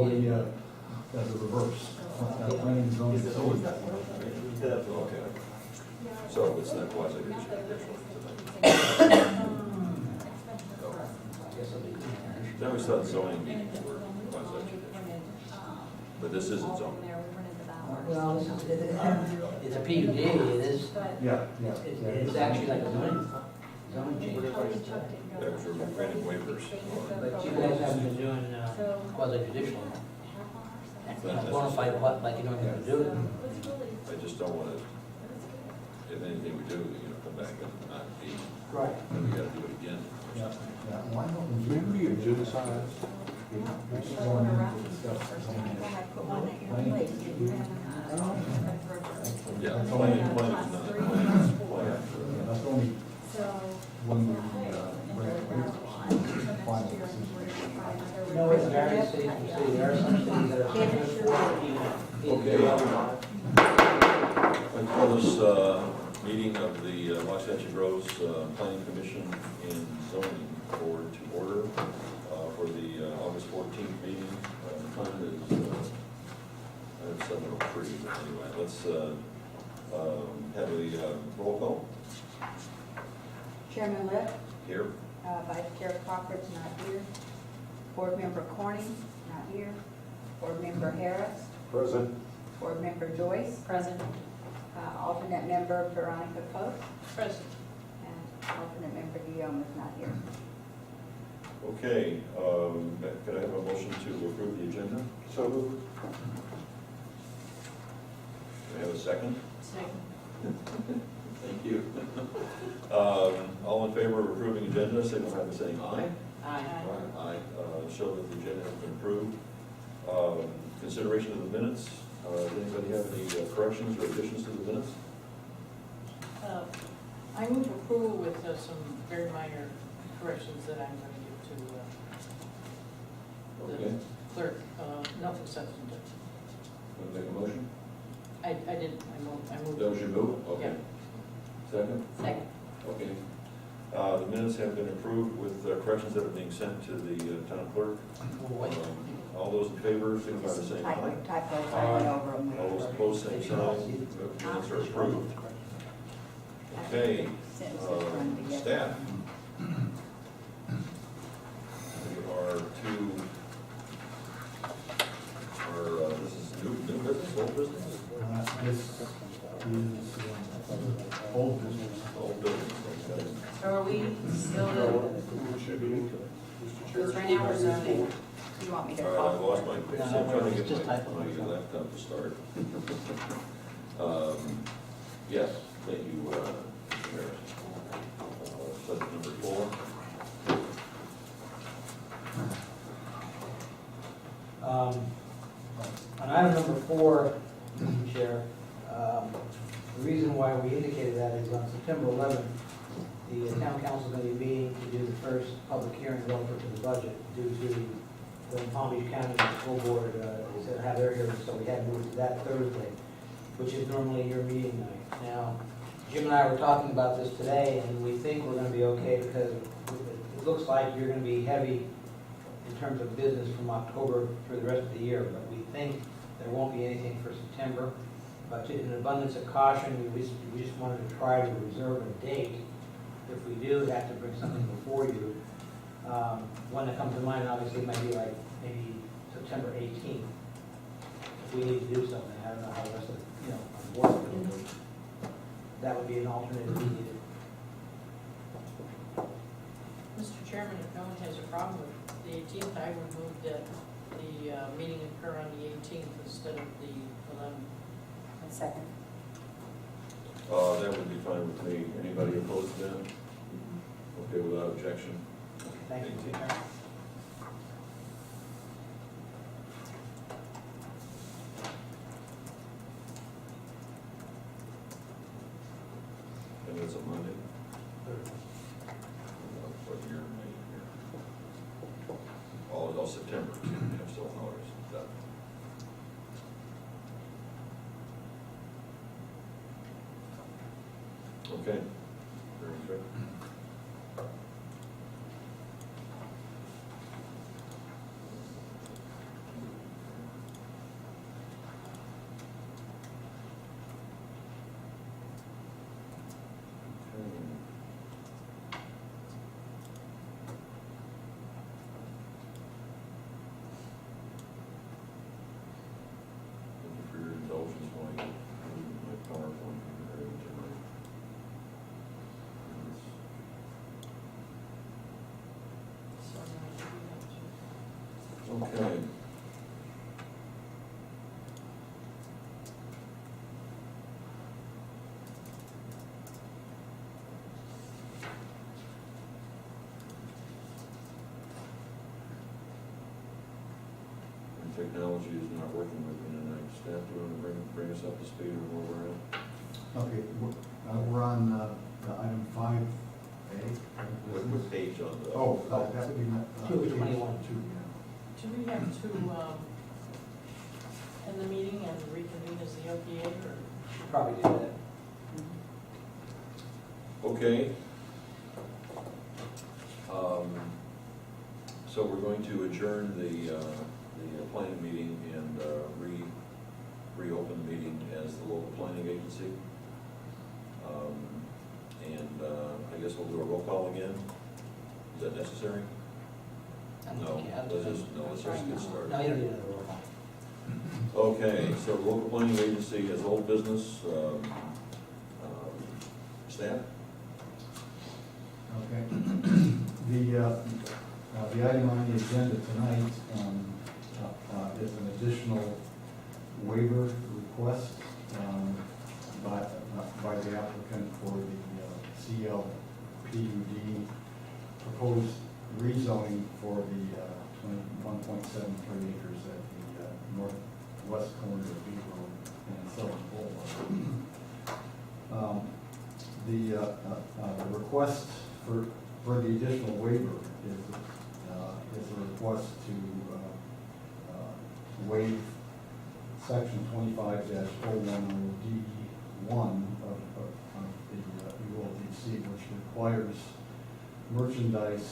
as a reverse. Planning and zoning. Okay. So it's not quasi judicial. Then we thought zoning meetings were quasi judicial, but this isn't zoning. Well, it's a PUD, it is, Yeah. it's actually like a zoning change. That was your granting waivers. But you guys haven't been doing quasi judicial. Qualified what, like you don't have to do it. I just don't want to, if anything we do, come back and not be, Right. then we gotta do it again. Yeah. Why don't we Remember your genocide? Yeah, planning is not, plan. That's only when we grant waivers. Final decision. No, it's various cities from city, there are some cities that are subject for Okay. I call this meeting of the Waxahachie Groves Planning Commission and Zoning Board to order for the August 14th meeting. The time is 7:03, but anyway, let's have a roll call Chairman Lipp, here. Vice Chair Crawford's not here. Board Member Corning, not here. Board Member Harris, Present. Board Member Joyce, Present. Alternate Member Veronica Pope, Present. and Alternate Member Guillaume is not here. Okay, could I have a motion to approve the agenda? So moved. Do I have a second? Second. Thank you. All in favor of approving agenda, signify by saying aye. Aye. Aye. Show that the agenda has been approved. Consideration of the minutes. Does anybody have any corrections or additions to the minutes? I move approval with some very minor corrections that I'm going to give to Okay. the clerk. Nothing substantive. Want to make a motion? I didn't, I moved. That was your move? Okay. Second? Second. Okay. The minutes have been approved with corrections that are being sent to the town clerk. All those in favor, signify by saying aye. Typos, I went over them. All those opposed, same sign. Minutes are approved. Okay, Sentences run together. staff. There are two, this is new business, old business? This is old business. Old business, okay. So are we still, Should be. because right now we're zoning. You want me to All right, I call? lost my, No, so I'm trying to it's just get typo. my laptop to start. Yes, thank you, Mayor. Subject number 4. On item number 4, Mr. Chair, the reason why we indicated that is on September 11th, the town council is going to be meeting to do the first public hearing relative to the budget due to the Palm Beach County School Board is to have their hearing, so we had moved to that Thursday, which is normally your meeting night. Now, Jim and I were talking about this today, and we think we're going to be okay because it looks like you're going to be heavy in terms of business from October through the rest of the year, but we think there won't be anything for September. But in abundance of caution, we just wanted to try to reserve a date. If we do have to bring something before you, one that comes to mind obviously might be like maybe September 18th. If we need to do something, I don't know how the rest of, our board will do. That would be an alternate if we needed. Mr. Chairman, if no one has a problem with the 18th, I would move that the meeting occur on the 18th instead of the 11th. A second. That would be fine with me. Anybody opposed to that? Okay, without objection. Thank you. 18th. And it's a Monday. What year, May, here? All September, I'm still in August. That- Okay, very good. Okay. And technology is not working with me tonight. Staff, do you want to bring us up to speed on where we're at? Okay, we're on item 5A. What page on the? Oh, that would be. 221. Two, yeah. Do we have to, end the meeting and reconvene as the OPA, or? Should probably do that. Okay. So we're going to adjourn the planning meeting and reopen the meeting as the local planning agency. And I guess we'll do a roll call again. Is that necessary? No, let's just get started. No, you don't need another roll call. Okay, so the local planning agency has old business, staff? Okay. The item on the agenda tonight is an additional waiver request by the applicant for the CLPUD proposed rezoning for the 21.73 acres at the northwest corner of Beach Road and Southern Boulevard. The request for the additional waiver is a request to waive section 25-010D1 of the ULDC, which requires merchandise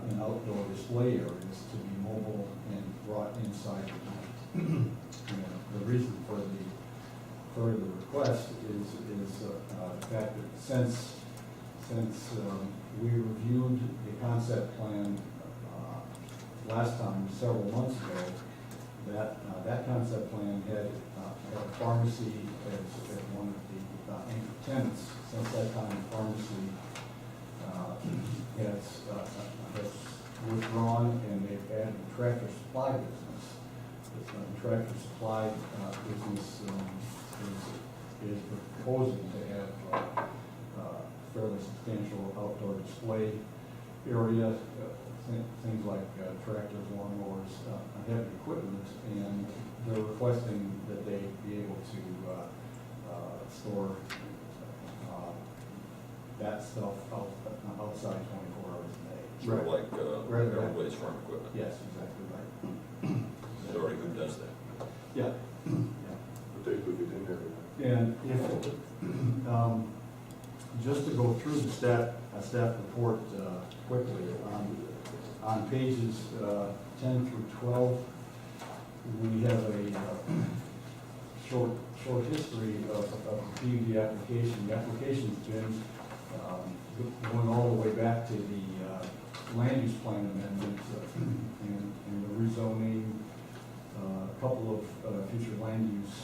in outdoor display areas to be mobile and brought inside the tent. The reason for the request is the fact that since we reviewed the concept plan last time, several months ago, that concept plan had a pharmacy as one of the anchor tenants. Since that time, pharmacy has withdrawn, and they've added the tractor supply business. The tractor supply business is proposing to have fairly substantial outdoor display area, things like tractors, lawnmowers, heavy equipment, and they're requesting that they be able to store that stuff outside 24 hours a day. Sort of like Airways farm equipment. Yes, exactly right. And already who does that? Yeah. But they put it in there. And if, just to go through the staff report quickly, on pages 10 through 12, we have a short history of the PUD application. The application's been going all the way back to the land use plan amendment and the rezoning, a couple of future land use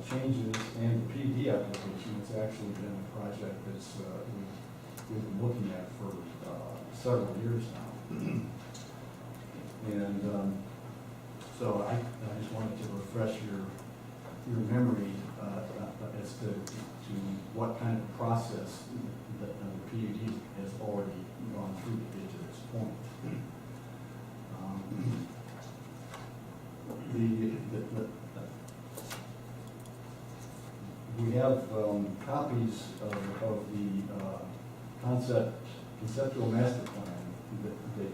changes, and the PUD application. It's actually been a project that's we've been looking at for several years now. And so I just wanted to refresh your memory as to what kind of process that the PUD has already gone through to get to this point. We have copies of the conceptual master plan that the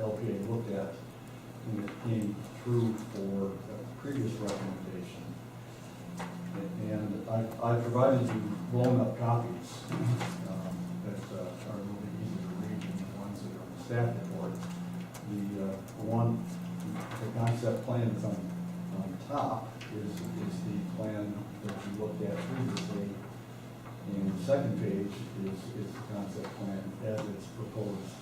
LPA looked at when it came through for a previous recommendation. And I provided you blown-up copies that are a little bit easier to read than the ones that are on the staff report. The concept plan that's on top is the plan that you looked at previously. And the second page is the concept plan as it's proposed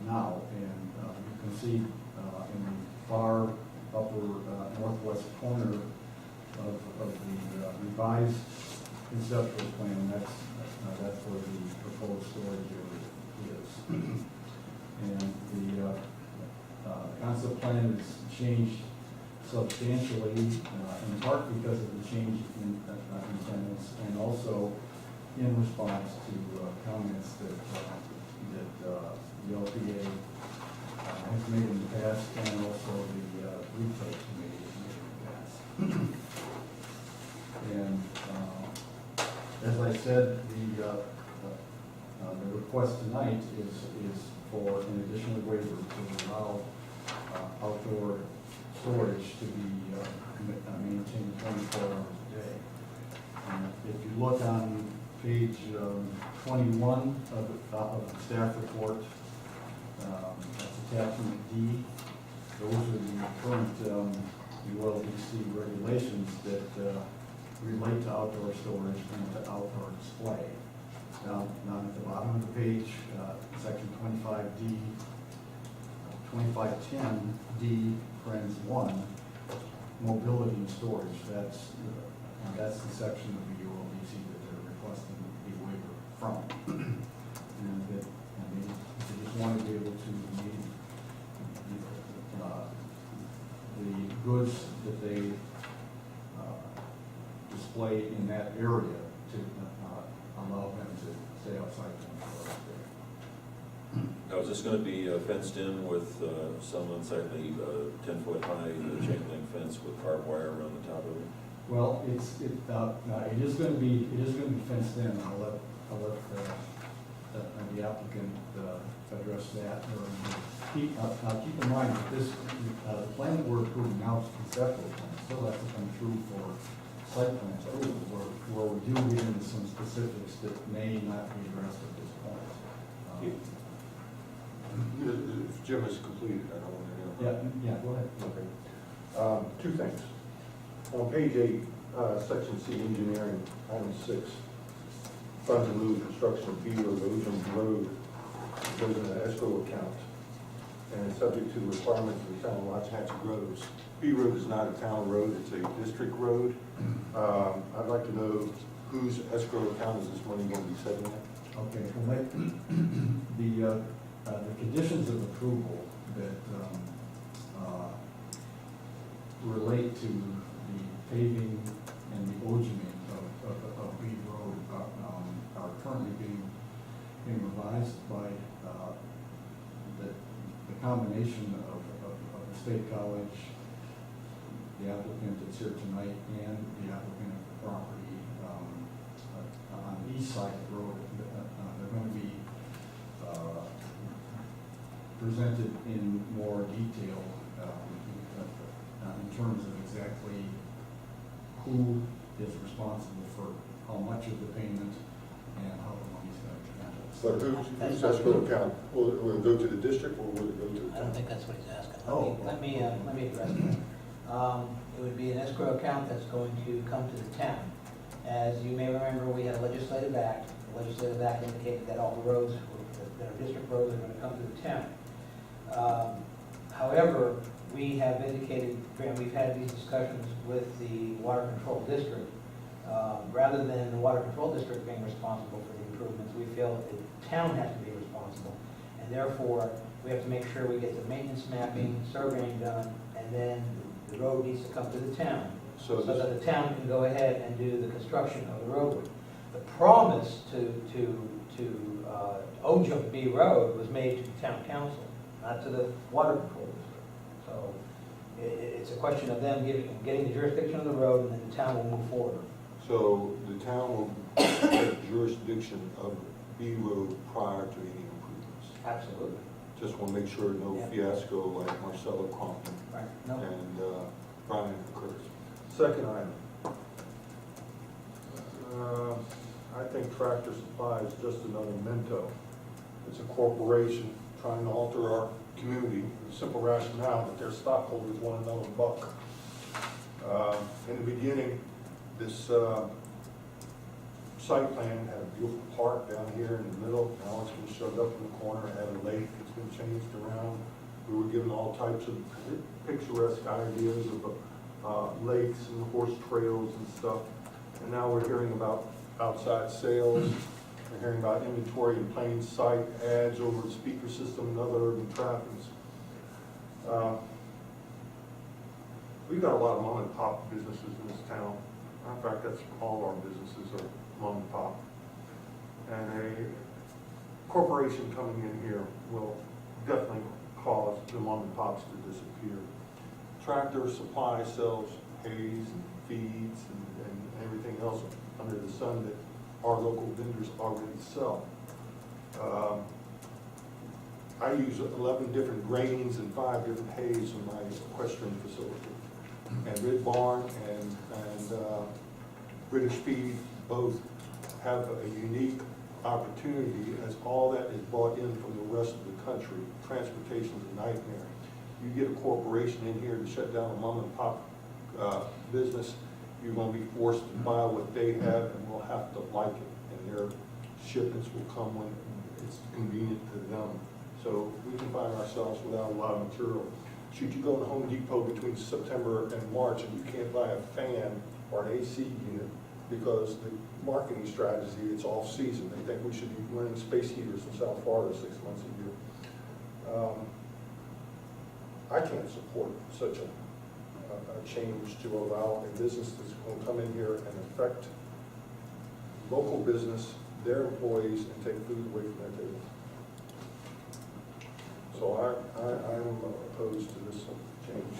now. And you can see in the far upper northwest corner of the revised conceptual plan, that's where the proposed storage area is. And the concept the plan is changed substantially, in part because of the change in tenants, and also in response to comments that the LPA has made in the past, and also the retail committee has made in the past. And as I said, the request tonight is for an additional waiver to allow outdoor storage to be maintained 24 hours a day. If you look on page 21 of the staff report, that's attachment D. Those are the current ULDC regulations that relate to outdoor storage and to outdoor display. Now at the bottom of the page, section 25D, 2510D, friends 1, mobility and storage. That's the section of the ULDC that they're requesting a waiver from. And they just want to be able to meet the goods that they display in that area to allow them to stay outside 24 hours a day. Now, is this going to be fenced in with some unsightly 10-foot high chain link fence with barbed wire around the top of it? Well, it is going to be fenced in. I'll let the applicant address that. Keep in mind that the plan that we're approving now is conceptual plan. Still has to come through for site plan approval, where we do get into some specifics that may not be addressed at this point. If Jim has completed, I don't want to interrupt. Yeah, go ahead. Okay. Two things. On page 8, section C, engineering, item 6, funds in lieu of construction of B Road, Ocean Road, goes in an escrow account, and it's subject to the requirements of the town of Waxahachie Groves. B Road is not a town road, it's a district road. I'd like to know whose escrow account is this money going to be sitting in? Okay, well, the conditions of approval that relate to the paving and the ogening of Bead Road are currently being revised by the combination of the State College, the applicant that's here tonight, and the applicant of the property on the east side of the road. They're going to be presented in more detail in terms of exactly who is responsible for how much of the payment and how the money's going to be handled. But whose escrow account? Will it go to the district or will it go to the I don't town? think that's what he's asking. Oh. Let me address that. It would be an escrow account that's going to come to the town. As you may remember, we had a legislative act. The legislative act indicated that all the roads that are district roads are going to come to the town. However, we have indicated, and we've had these discussions with the water control district. Rather than the water control district being responsible for the improvements, we feel the town has to be responsible. And therefore, we have to make sure we get the maintenance mapping, surveying done, and then the road needs to come to the town. So that the town can go ahead and do the construction of the roadway. The promise to Ojum B Road was made to the town council, not to the water control district. So it's a question of them getting the jurisdiction of the road, and then the town will move forward. So the town will take jurisdiction of B Road prior to any improvements. Absolutely. Just want to make sure no Yep. fiasco like Marcelo Compton Right. No. and Brian occurs. Second item. I think Tractor Supply is just another Minto. It's a corporation trying to alter our community. The simple rationale that their stockholders want another buck. In the beginning, this site plan had a beautiful park down here in the middle. Now it's been shoved up in the corner, had a lake that's been changed around. We were given all types of picturesque ideas of lakes and horse trails and stuff. And now we're hearing about outside sales. We're hearing about inventory in plain sight, ads over the speaker system and other urban trappings. we've got a lot of mom and pop businesses in this town. In fact, that's all our businesses are mom and pop. And a corporation coming in here will definitely cause the mom and pops to disappear. Tractor Supply sells hays and feeds and everything else under the sun that our local vendors already sell. I use 11 different grains and 5 different hays in my equestrian facility. And Red Barn and British Feed both have a unique opportunity, as all that is brought in from the rest of the country. Transportation is a nightmare. You get a corporation in here to shut down a mom and pop business, you're going to be forced to buy what they have and will have to like it. And their shipments will come when it's convenient to them. So we can find ourselves without a lot of material. Should you go to Home Depot between September and March and you can't buy a fan or an AC unit because the marketing strategy, it's off season. They think we should be running space heaters in South Florida 6 months a year. I can't support such a change to allow a business that's going to come in here and affect local business, their employees, and take food away from their table. So I am opposed to this change.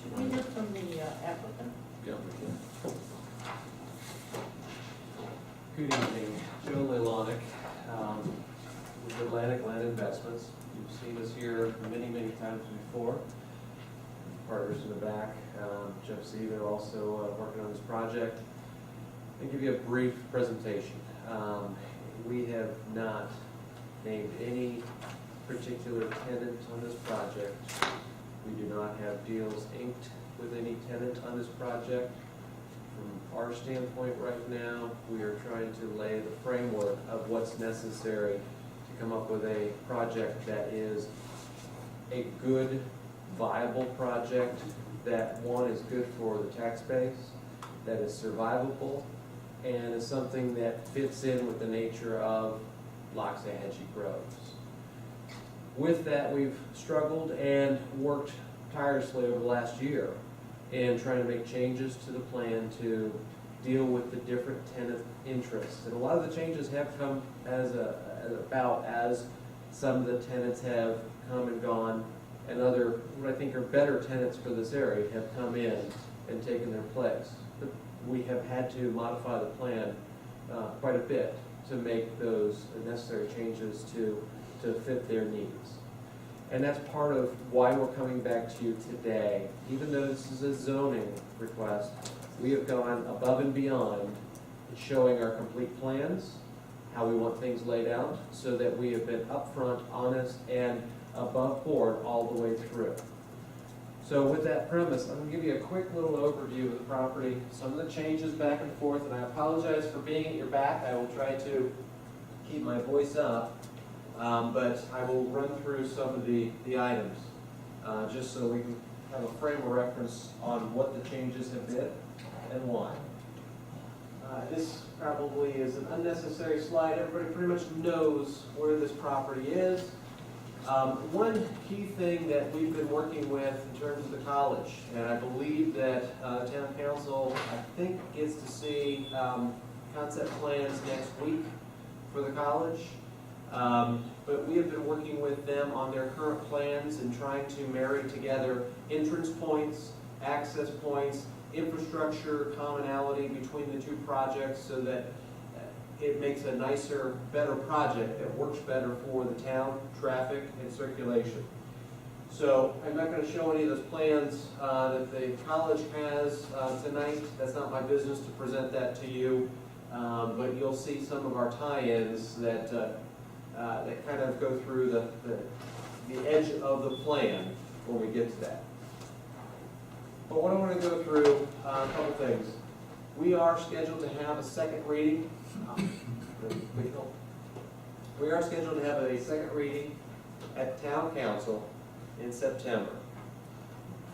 Should we hear from the applicant? Yeah, we can. Good evening, Joe Leilonic, with Atlantic Land Investments. You've seen us here many, many times before. Partners in the back, Jeff Z, they're also working on this project. I'll give you a brief presentation. We have not named any particular tenant on this project. We do not have deals inked with any tenant on this project. From our standpoint right now, we are trying to lay the framework of what's necessary to come up with a project that is a good, viable project, that one is good for the tax base, that is survivable, and is something that fits in with the nature of Loxahatchee Groves. With that, we've struggled and worked tirelessly over the last year in trying to make changes to the plan to deal with the different tenant interests. And a lot of the changes have come as some of the tenants have come and gone, and other, what I think are better tenants for this area, have come in and taken their place. But we have had to modify the plan quite a bit to make those necessary changes to fit their needs. And that's part of why we're coming back to you today. Even though this is a zoning request, we have gone above and beyond showing our complete plans, how we want things laid out, so that we have been upfront, honest, and above board all the way through. So with that premise, I'm going to give you a quick little overview of the property, some of the changes back and forth, and I apologize for being at your back. I will try to keep my voice up, but I will run through some of the items, just so we can have a frame of reference on what the changes have been and why. This probably is an unnecessary slide. Everybody pretty much knows where this property is. One key thing that we've been working with in terms of the college, and I believe that town council, I think, gets to see concept plans next week for the college. But we have been working with them on their current plans and trying to marry together entrance points, access points, infrastructure commonality between the two projects so that it makes a nicer, better project that works better for the town, traffic, and circulation. So I'm not going to show any of those plans that the college has tonight. That's not my business to present that to you. But you'll see some of our tie-ins that kind of go through the edge of the plan when we get to that. But what I want to go through, a couple things. We are scheduled to have a second reading. We are scheduled to have a second reading at Town Council in September.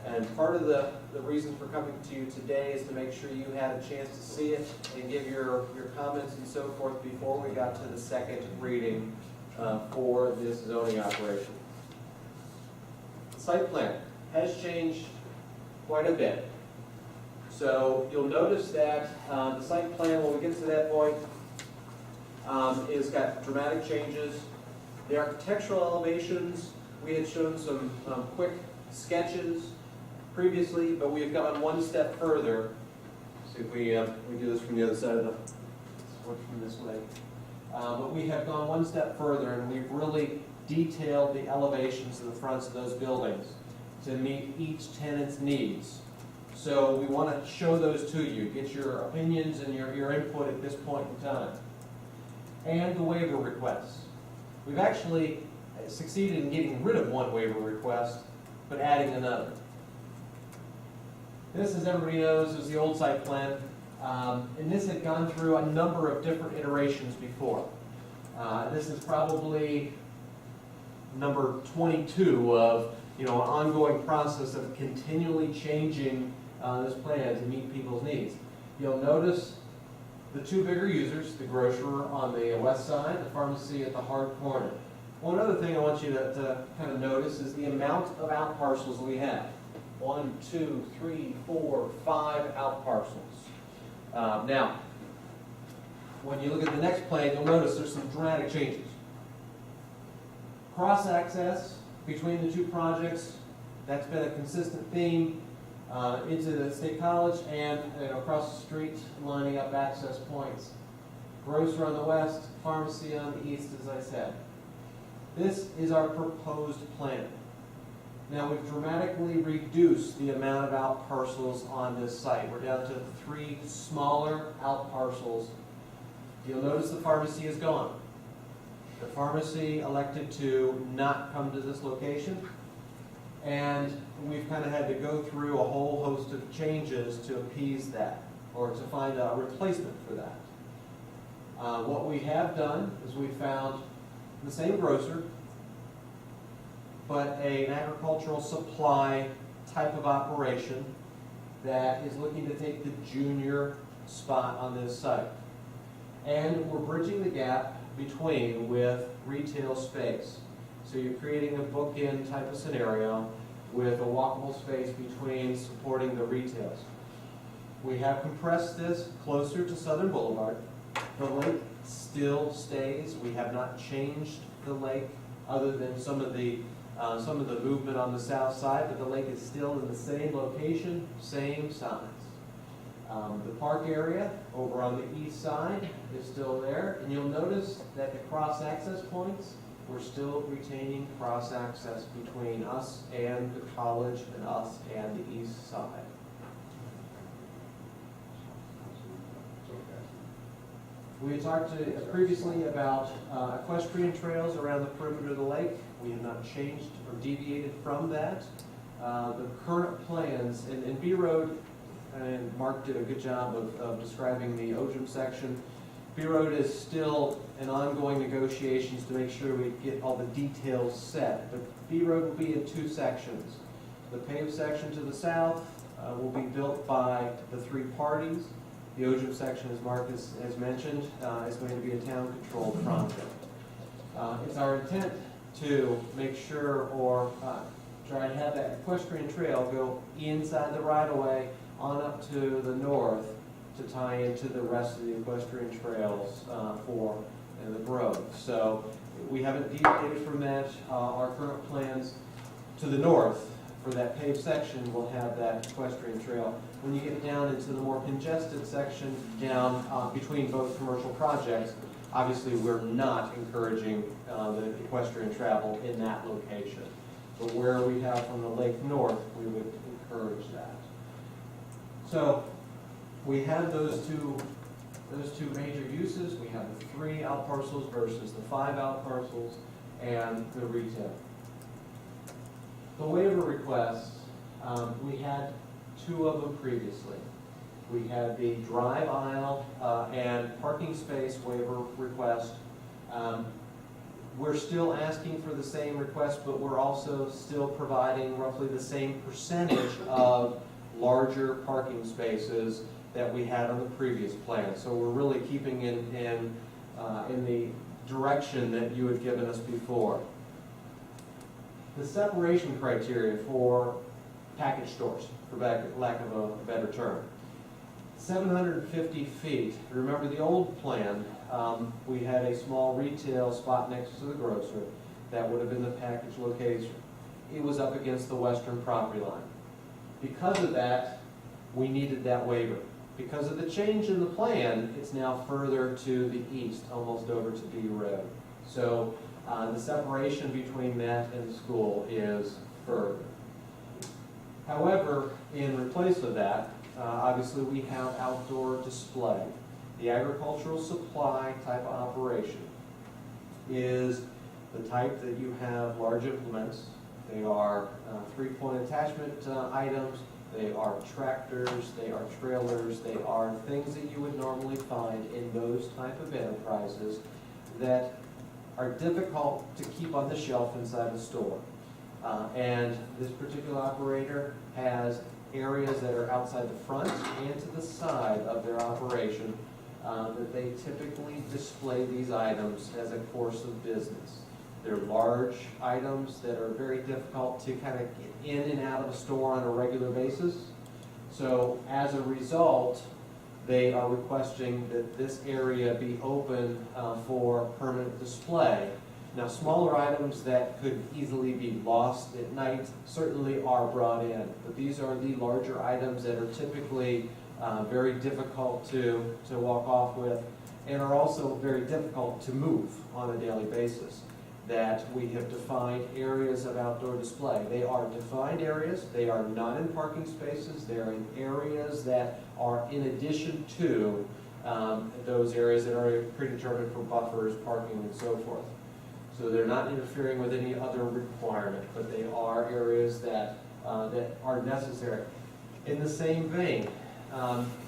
And part of the reason for coming to you today is to make sure you had a chance to see it and give your comments and so forth before we got to the second reading for this zoning operation. Site plan has changed quite a bit. So you'll notice that the site plan, when we get to that point, is got dramatic changes. The architectural elevations, we had shown some quick sketches previously, but we have gone one step further. See if we do this from the other side of the, let's work from this way. But we have gone one step further, and we've really detailed the elevations of the fronts of those buildings to meet each tenant's needs. So we want to show those to you, get your opinions and your input at this point in time. And the waiver requests. We've actually succeeded in getting rid of one waiver request, but adding another. This, as everybody knows, is the old site plan, and this had gone through a number of different iterations before. This is probably number 22 of an ongoing process of continually changing this plan to meet people's needs. You'll notice the two bigger users, the grocer on the west side, the pharmacy at the hard corner. One other thing I want you to kind of notice is the amount of out parcels we have. 1, 2, 3, 4, 5 out parcels. Now, when you look at the next plan, you'll notice there's some dramatic changes. Cross-access between the two projects, that's been a consistent theme into the State College and across the street, lining up access points. Grocer on the west, pharmacy on the east, as I said. This is our proposed plan. Now, we've dramatically reduced the amount of out parcels on this site. We're down to 3 smaller out parcels. You'll notice the pharmacy is gone. The pharmacy elected to not come to this location, and we've kind of had to go through a whole host of changes to appease that, or to find a replacement for that. What we have done is we found the same grocer, but an agricultural supply type of operation that is looking to take the junior spot on this site. And we're bridging the gap between with retail space. So you're creating a bookend type of scenario with a walkable space between supporting the retails. We have compressed this closer to Southern Boulevard. The lake still stays. We have not changed the lake other than some of the movement on the south side, but the lake is still in the same location, same size. The park area over on the east side is still there, and you'll notice that the cross-access points, we're still retaining cross-access between us and the college and us and the east side. We had talked previously about equestrian trails around the perimeter of the lake. We have not changed or deviated from that. The current plans, and B Road, and Mark did a good job of describing the Ojum section. B Road is still in ongoing negotiations to make sure we get all the details set. But B Road will be in 2 sections. The paved section to the south will be built by the 3 parties. The Ojum section, as Mark has mentioned, is going to be a town-controlled project. It's our intent to make sure or try to have that equestrian trail go inside the right-of-way on up to the north to tie into the rest of the equestrian trails for the grove. So we haven't deviated from that. Our current plans to the north for that paved section will have that equestrian trail. When you get down into the more congested section down between both commercial projects, obviously we're not encouraging the equestrian travel in that location. But where we have from the lake north, we would encourage that. So we have those two major uses. We have the 3 out parcels versus the 5 out parcels and the retail. The waiver requests, we had 2 of them previously. We had the drive aisle and parking space waiver request. We're still asking for the same request, but we're also still providing roughly the same percentage of larger parking spaces that we had on the previous plan. So we're really keeping in the direction that you had given us before. The separation criteria for package stores, for lack of a better term. 750 feet. Remember the old plan, we had a small retail spot next to the grocery. That would have been the package location. It was up against the western property line. Because of that, we needed that waiver. Because of the change in the plan, it's now further to the east, almost over to B Road. So the separation between that and the school is further. However, in replace of that, obviously we have outdoor display. The agricultural supply type of operation is the type that you have large implements. They are three-point attachment items. They are tractors, they are trailers, they are things that you would normally find in those type of enterprises that are difficult to keep on the shelf inside the store. And this particular operator has areas that are outside the front and to the side of their operation that they typically display these items as a course of business. They're large items that are very difficult to kind of get in and out of a store on a regular basis. So as a result, they are requesting that this area be open for permanent display. Now, smaller items that could easily be lost at night certainly are brought in, but these are the larger items that are typically very difficult to walk off with and are also very difficult to move on a daily basis. That we have defined areas of outdoor display. They are defined areas, they are not in parking spaces, they're in areas that are in addition to those areas that are predetermined for buffers, parking, and so forth. So they're not interfering with any other requirement, but they are areas that are necessary. In the same vein,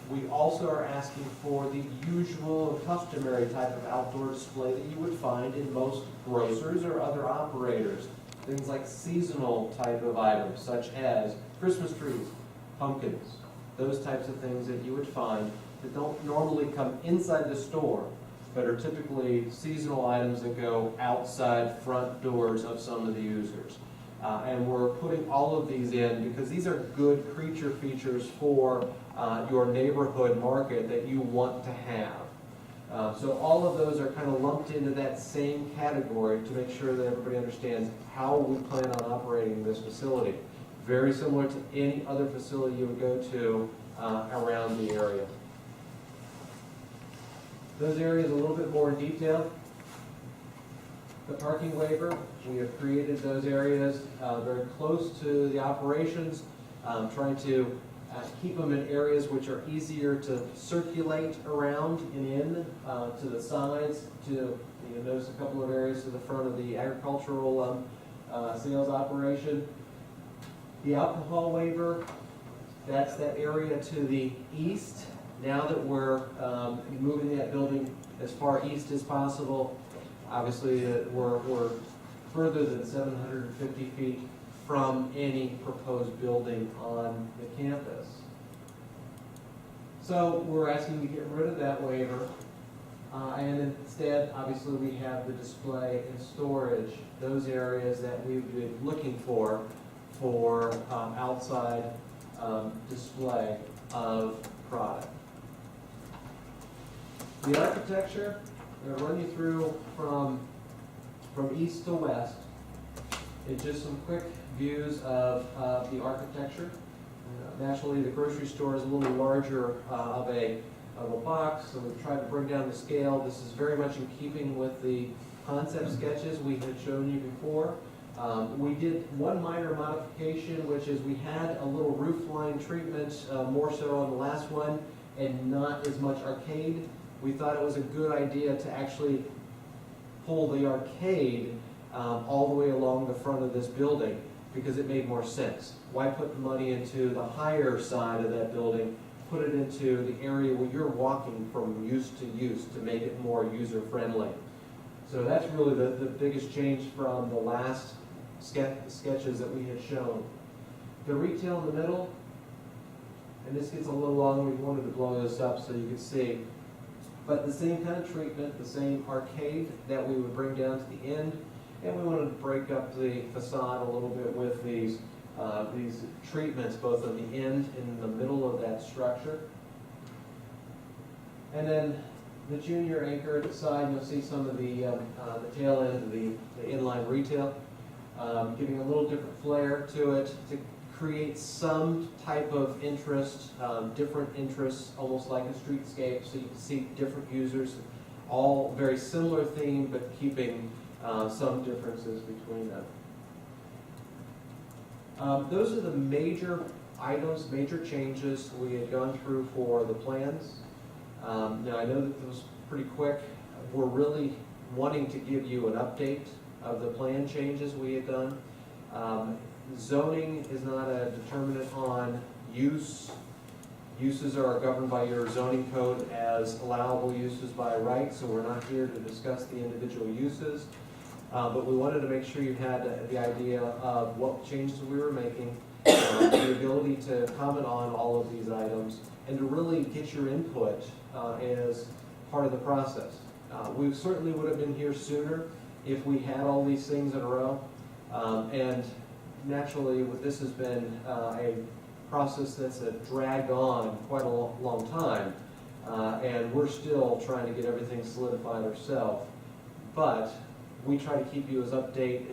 we also are asking for the usual and customary type of outdoor display that you would find in most grocers or other operators. Things like seasonal type of items, such as Christmas trees, pumpkins, those types of things that you would find that don't normally come inside the store, but are typically seasonal items that go outside front doors of some of the users. And we're putting all of these in because these are good creature features for your neighborhood market that you want to have. So all of those are kind of lumped into that same category to make sure that everybody understands how we plan on operating this facility. Very similar to any other facility you would go to around the area. Those areas a little bit more in detail. The parking waiver, we have created those areas very close to the operations, trying to keep them in areas which are easier to circulate around and in, to the sides, you notice a couple of areas to the front of the agricultural sales operation. The alcohol waiver, that's that area to the east. Now that we're moving that building as far east as possible, obviously we're further than 750 feet from any proposed building on the campus. So we're asking to get rid of that waiver, and instead, obviously, we have the display and storage, those areas that we've been looking for outside display of product. The architecture, I'm going to run you through from east to west in just some quick views of the architecture. Naturally, the grocery store is a little larger of a box, so we've tried to bring down the scale. This is very much in keeping with the concept sketches we had shown you before. We did one minor modification, which is we had a little roof line treatment, more so on the last one, and not as much arcade. We thought it was a good idea to actually pull the arcade all the way along the front of this building because it made more sense. Why put the money into the higher side of that building, put it into the area where you're walking from use to make it more user-friendly. So that's really the biggest change from the last sketches that we had shown. The retail in the middle, and this gets a little long, we wanted to blow this up so you could see. but the same kind of treatment, the same arcade that we would bring down to the end, and we wanted to break up the facade a little bit with these treatments, both on the end and in the middle of that structure. And then the junior anchor at the side, you'll see some of the tail end of the inline retail, giving a little different flair to it to create some type of interest, different interests, almost like a streetscape, so you can see different users, all very similar theme, but keeping some differences between them. Those are the major items, major changes we had gone through for the plans. Now, I know that this was pretty quick. We're really wanting to give you an update of the plan changes we had done. Zoning is not a determinant on use. Uses are governed by your zoning code as allowable uses by right, so we're not here to discuss the individual uses. But we wanted to make sure you had the idea of what changes we were making, the ability to comment on all of these items, and to really get your input as part of the process. We certainly would have been here sooner if we had all these things in a row. And naturally, this has been a process that's dragged on quite a long time. And we're still trying to get everything solidified ourselves. But we try to keep you as updated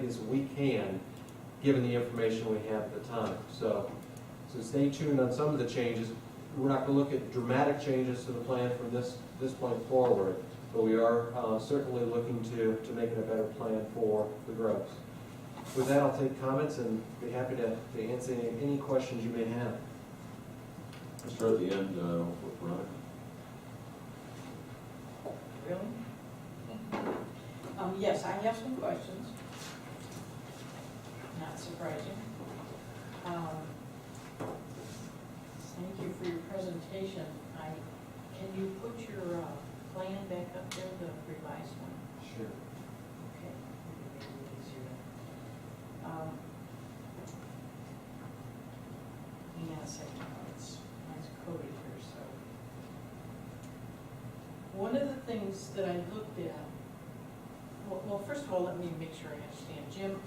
as we can, given the information we have at the time. So stay tuned on some of the changes. We're not going to look at dramatic changes to the plan from this point forward, but we are certainly looking to make it a better plan for the groves. With that, I'll take comments and be happy to answer any questions you may have. Let's start at the end with Veronica. Really? Yes, I have some questions. Not surprising. Thank you for your presentation. Can you put your plan back up there, the revised one? Sure. Okay. Maybe easier. Hang on a second. Mine's coded here, so. One of the things that I looked at, well, first of all, let me make sure I understand. Jim,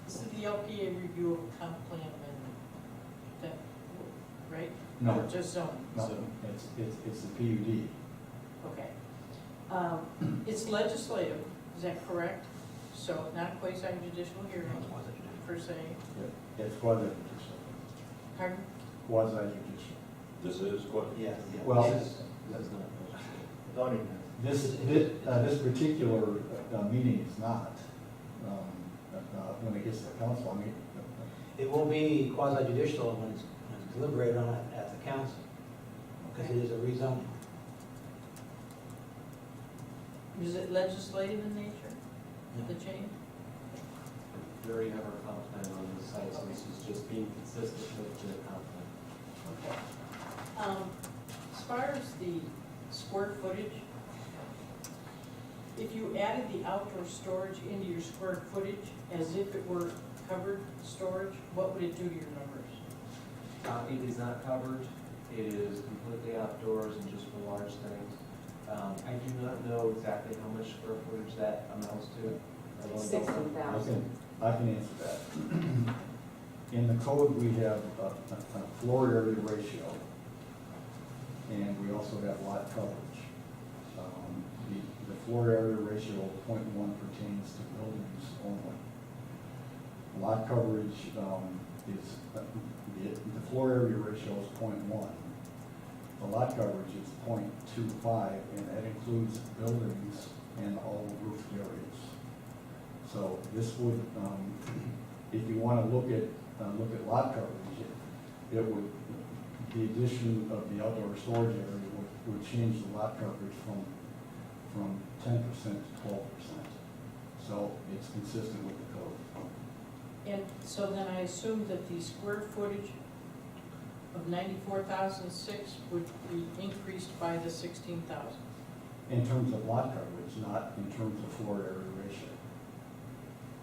this is the LPA review of a comp plan amendment, that, right? No. Or just zoning? No, it's the PUD. Okay. It's legislative, is that correct? So not quasi-judicial hearing, per se. It's quasi-judicial. Pardon? Quasi-judicial. This is what? Yes. Well, This is not. Zoning. this particular meeting is not. When it gets to the council, I mean. It will be quasi-judicial when it's deliberated on at the council, because it is a rezoning. Is it legislative in nature, the change? We already have our comp plan on the site, so this is just being consistent with the comp plan. Okay. As far as the square footage, if you added the outdoor storage into your square footage as if it were covered storage, what would it do to your numbers? It is not covered. It is completely outdoors and just for large things. I do not know exactly how much square footage that amounts to. I don't know. I can answer that. In the code, we have a floor area ratio, and we also have lot coverage. The floor area ratio of 0.1 pertains to buildings only. Lot coverage is, the floor area ratio is 0.1. The lot coverage is 0.25, and that includes buildings and all roofed areas. So this would, if you want to look at lot coverage, it would, the addition of the outdoor storage area would change the lot coverage from 10% to 12%. So it's consistent with the code. And so then I assume that the square footage of 94,006 would be increased by the 16,000. In terms of lot coverage, not in terms of floor area ratio.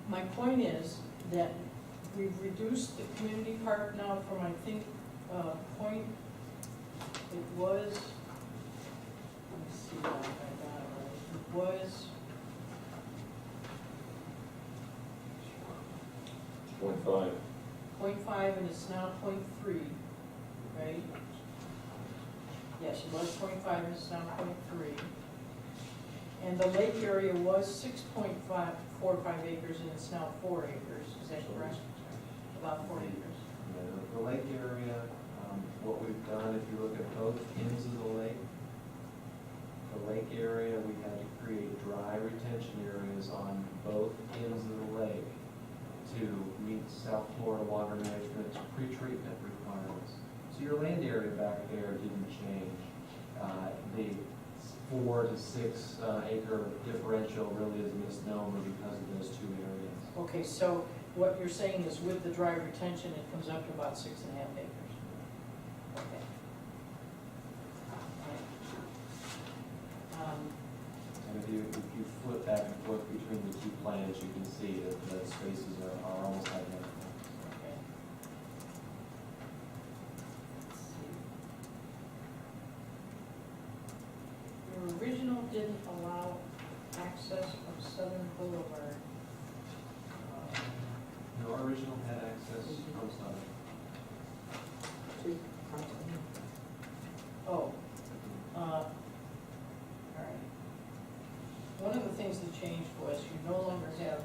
My point is that we've reduced the community park now from, I think, point, it was see if I got it right. It was, 0.5. 0.5 and it's now 0.3, right? Yes, it was 0.5 and it's now 0.3. And the lake area was 6.45 acres and it's now 4 acres, is that correct? About 4 acres. The lake area, what we've done, if you look at both ends of the lake area, we had to create dry retention areas on both ends of the lake to meet South Florida water management's pre-treatment requirements. So your land area back there didn't change. The 4 to 6 acre differential really is a misnomer because of those two areas. Okay, so what you're saying is with the dry retention, it comes up to about 6.5 acres. Okay. And if you flip back and forth between the two plans, you can see that the spaces are almost identical. Okay. Let's see. Your original didn't allow access from Southern Boulevard. Our original had access from Southern. Oh, all right. One of the things that changed was you no longer have.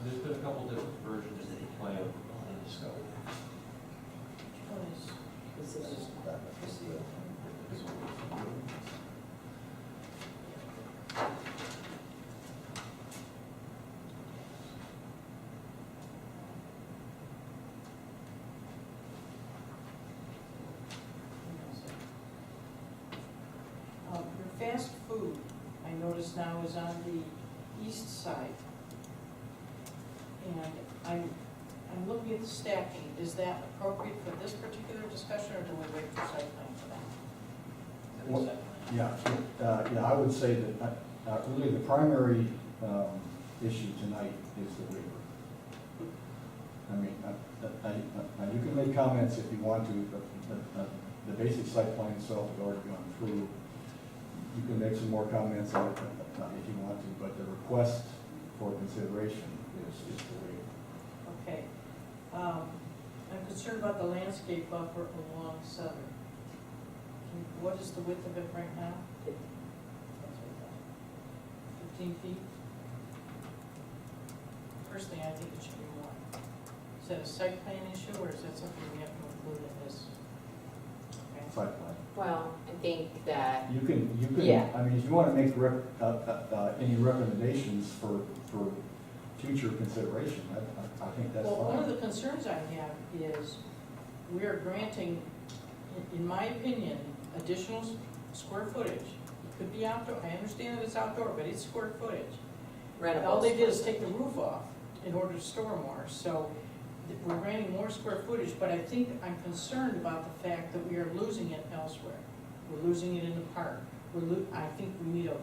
There's been a couple different versions of the plan. Which one is? This is the other one. Your fast food, I notice now is on the east side. And I'm looking at the stacking. Is that appropriate for this particular discussion, or do we wait for site plan for that? Well, yeah, I would say that really the primary issue tonight is the waiver. I mean, you can make comments if you want to, but the basic site plan itself has already gone through. You can make some more comments on it if you want to, but the request for consideration is the waiver. Okay. I'm concerned about the landscape buffer along Southern. What is the width of it right now? 15 feet? First thing, I think it should be more. Is that a site plan issue, or is that something we have to include in this? Okay. Site plan. Well, I think that, You can, Yeah. I mean, if you want to make any recommendations for future consideration, I think that's Well, one of fine. the concerns I have is we are granting, in my opinion, additional square footage. It could be outdoor, I understand that it's outdoor, but it's square footage. All they did is take the roof off in order to store more, so we're granting more square footage, but I think I'm concerned about the fact that we are losing it elsewhere. We're losing it in the park. I think we need a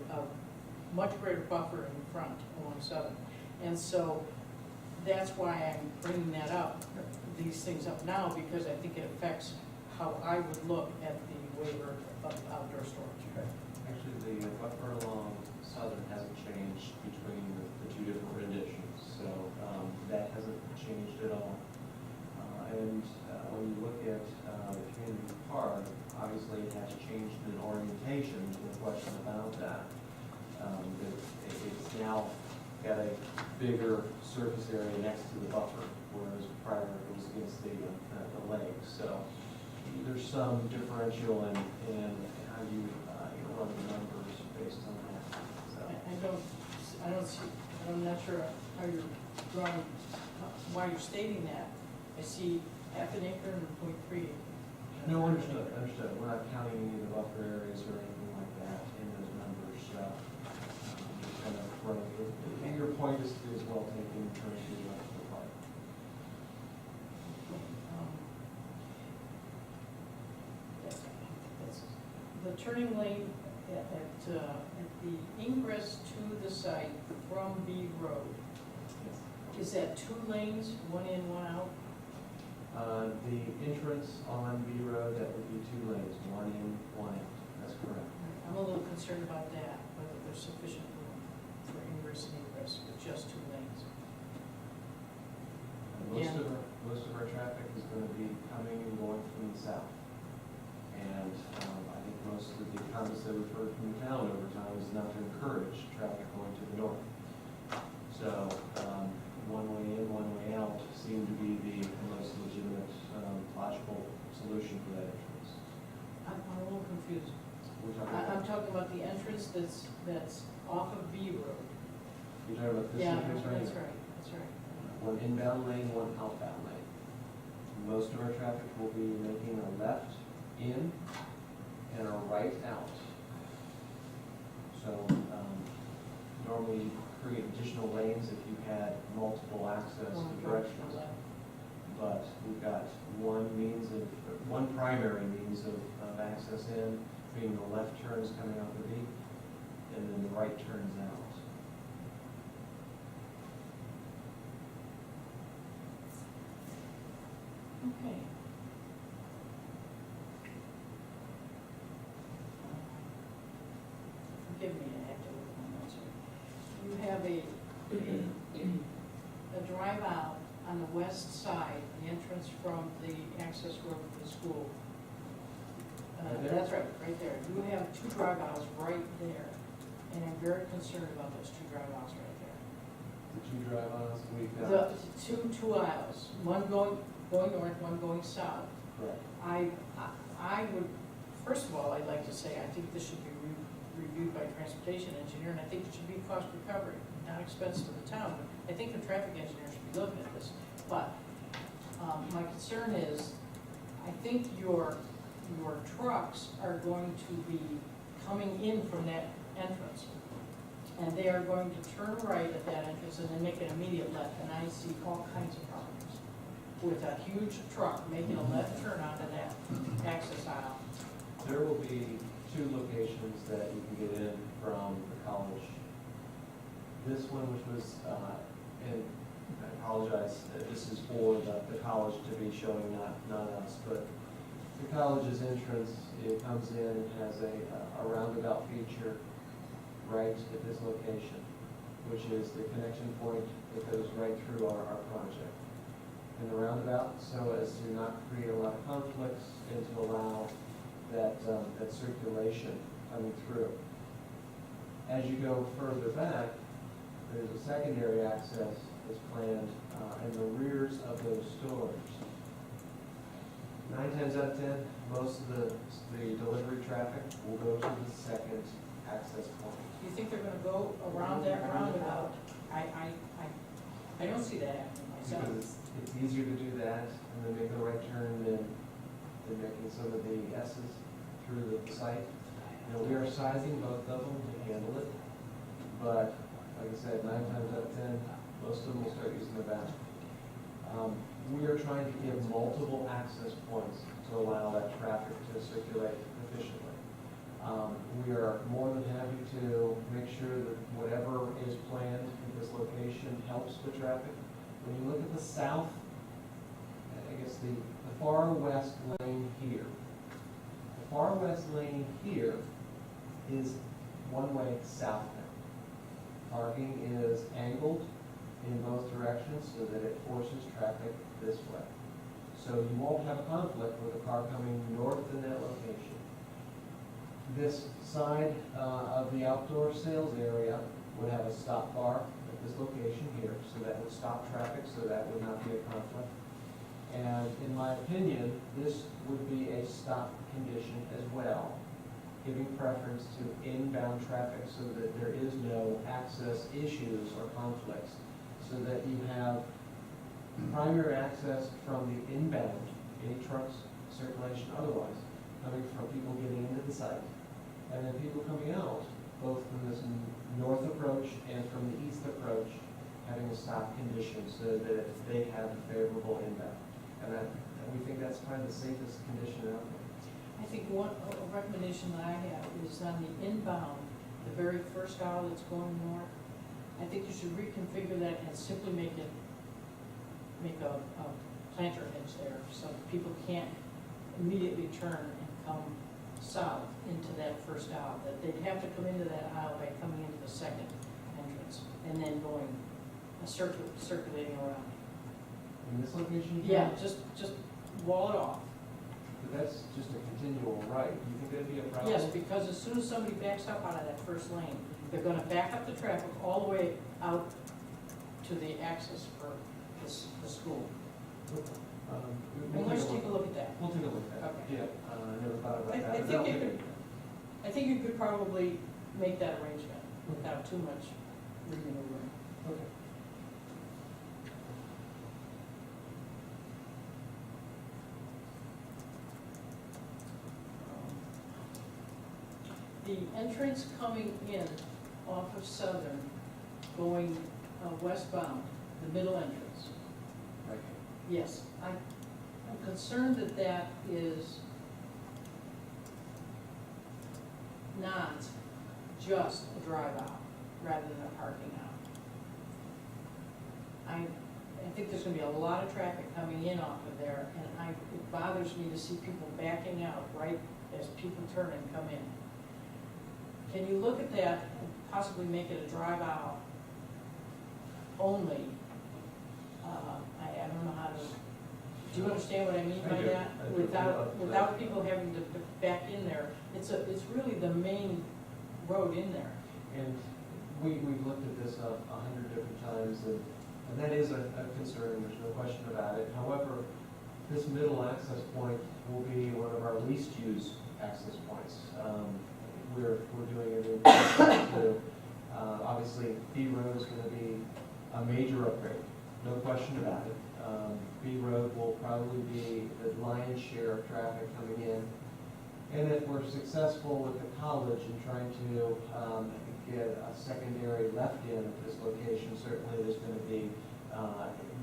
much greater buffer in front along Southern. And so that's why I'm bringing that up, these things up now, because I think it affects how I would look at the waiver of outdoor storage. Okay. Actually, the buffer along Southern hasn't changed between the two different renditions, so that hasn't changed at all. And when you look at the community park, obviously it has changed in orientation, no question about that. It's now got a bigger surface area next to the buffer, whereas prior it was against the lake. So there's some differential in how you run the numbers based on that. So. I don't see, I'm not sure how you're drawing, why you're stating that. I see half an acre and 0.3. No, understood. We're not counting any of the buffer areas or anything like that in those numbers. Kind of running through. And your point is well taken in terms of the park. The turning lane at the ingress to the site from B Road, is that 2 lanes, one in, one out? The entrance on B Road, that would be 2 lanes, 1 in, 1 out. That's correct. I'm a little concerned about that, whether there's sufficient room for ingress and egress with just 2 lanes. Most Yeah. of our traffic is going to be coming and going from the south. And I think most of the comments that we've heard from the town over time is not to encourage traffic going to the north. So, one way in, one way out seem to be the most legitimate, logical solution for that entrance. I'm a little confused. We're talking I'm about, talking about the entrance that's off of B Road. you're talking about this Yeah, entrance right that's here? right, that's right. One inbound lane, one outbound lane. Most of our traffic will be making a left in and a right out. So, normally you create additional lanes if you had multiple access directions. But we've got one primary means of access in, being the left turns coming out the V, and then the right turns out. Okay. Forgive me, I have to look at my notes here. You have a drive out on the west side, the entrance from the access road to the school. Right there? That's right, right there. You have 2 drive outs right there, and I'm very concerned about those 2 drive outs right there. The 2 drive-ons, we've The got. two aisles, one going north, one going south. Correct. I would, first of all, I'd like to say, I think this should be reviewed by transportation engineer, and I think it should be cost recovery, not expense to the town. I think the traffic engineer should be looking at this. But my concern is, I think your trucks are going to be coming in from that entrance. And they are going to turn right at that entrance and then make an immediate left. And I see all kinds of problems with a huge truck making a left turn onto that access aisle. There will be 2 locations that you can get in from the college. This one, which was, and I apologize, this is for the college to be showing, not us, but the college's entrance, it comes in and has a roundabout feature right at this location, which is the connection point that goes right through our project. And the roundabout, so as to not create a lot of conflicts and to allow that circulation coming through. As you go further back, there's a secondary access that's planned in the rears of those stores. 9 times out of 10, most of the delivery traffic will go to the second access point. Do you think they're gonna go around that roundabout? I don't see that happening myself. Because it's easier to do that and then make a right turn than making some of the S's through the site. You know, we are sizing both of them to handle it, but like I said, 9 times out of 10, most of them will start using the back. We are trying to give multiple access points to allow that traffic to circulate efficiently. We are more than happy to make sure that whatever is planned in this location helps the traffic. When you look at the south, I guess the far west lane here, the far west lane here is one-way southbound. Parking is angled in both directions so that it forces traffic this way. So you won't have a conflict with a car coming north in that location. This side of the outdoor sales area would have a stop bar at this location here, so that would stop traffic, so that would not be a conflict. And in my opinion, this would be a stop condition as well, giving preference to inbound traffic so that there is no access issues or conflicts, so that you have primary access from the inbound, any trucks, circulation otherwise, coming from people getting into the site, and then people coming out, both from this north approach and from the east approach, having a stop condition so that they have a favorable inbound. And we think that's probably the safest condition out there. I think a recommendation that I have is on the inbound, the very first aisle that's going north. I think you should reconfigure that and simply make a planter hedge there, so people can't immediately turn and come south into that first aisle, that they'd have to come into that aisle by coming into the second entrance, and then going, circulating around. In this location? Yeah, just wall it off. But that's just a continual right. Do you think that'd be a problem? Yes, because as soon as somebody backs up out of that first lane, they're gonna back up the traffic all the way out to the access for the school. And let's take a look at that. We'll take a look at that. Okay. Yeah, I never thought about I that. but think that'll you be could- good. I think you could probably make that arrangement without too much remaneuvering. Okay. The entrance coming in off of Southern, going westbound, the middle entrance, Right. yes, I'm concerned that that is not just a drive out, rather than a parking out. I think there's gonna be a lot of traffic coming in off of there, and it bothers me to see people backing out right as people turn and come in. Can you look at that and possibly make it a drive out only? I don't know how to, do you understand what I mean by I do. that? I do. Without people having to back in there, it's really the main road in there. And we've looked at this 100 different times, and that is a concern, there's no question about it. However, this middle access point will be one of our least used access points. We're doing everything to, obviously, B Road is gonna be a major upgrade, no question about it. B Road will probably be the lion's share of traffic coming in. And if we're successful with the college in trying to get a secondary left in at this location, certainly there's going to be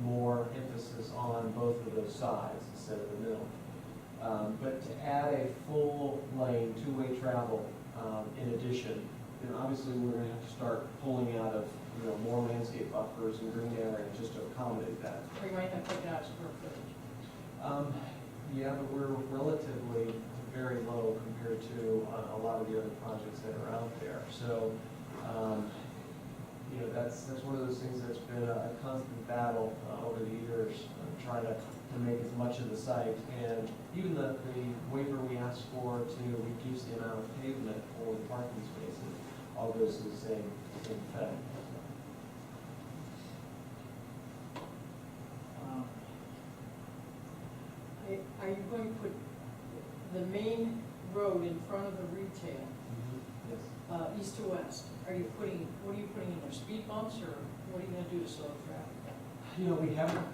more emphasis on both of those sides instead of the middle. But to add a full lane, two-way travel in addition, then obviously we're going to have to start pulling out of more landscape buffers and green areas just to accommodate that. Or you might have to take it out square footage. Yeah, but we're relatively very low compared to a lot of the other projects that are out there. So, that's one of those things that's been a constant battle over the years, trying to make as much of the site. And even the waiver we asked for to reduce the amount of pavement for the parking spaces, all goes to the same effect. Are you going to put the main road in front of the retail, Yes. east to west? What are you putting in there, speed bumps, or what are you gonna do to slow the traffic down? We haven't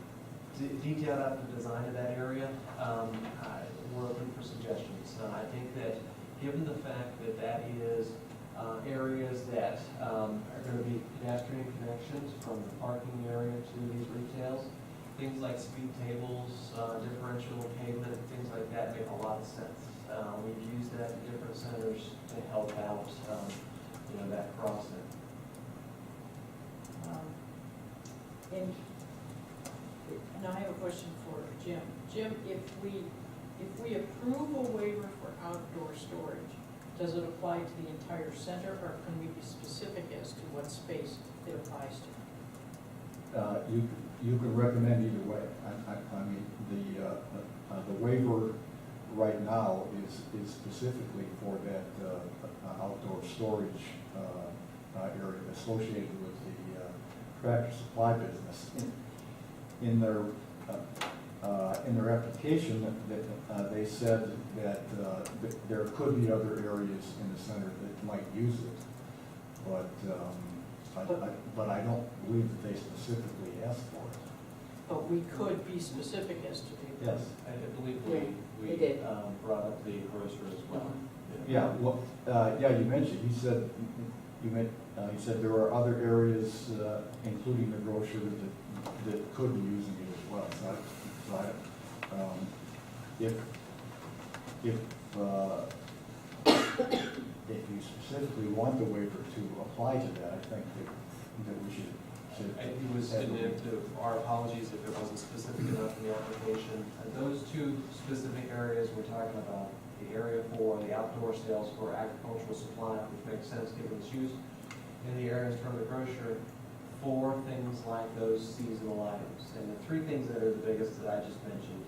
detailed out the design of that area. We're open for suggestions. I think that given the fact that that is areas that are going to be pedestrian connections from the parking area to these retails, things like speed tables, differential pavement, things like that make a lot of sense. We've used that in different centers to help out, that crossing. And now I have a question for Jim. Jim, if we approve a waiver for outdoor storage, does it apply to the entire center, or can we be specific as to what space it applies to? You can recommend either way. I mean, the waiver right now is specifically for that outdoor storage area associated with the Tractor Supply business. In their application, they said that there could be other areas in the center that might use it, but I don't believe that they specifically asked for it. But we could be specific as to the. Yes. I believe Yeah, we they did. brought up the grocer as well. Yeah, well, you mentioned, he said there are other areas, including the grocer, that could be using it as well. If you specifically want the waiver to apply to that, I think that we should It was our apologies if it wasn't specific enough in the application. Those two specific areas we're talking about, the area for the outdoor sales for agricultural supply, which makes sense given its use, and the areas from the grocer for things like those seasonal items. And the three things that are the biggest that I just mentioned,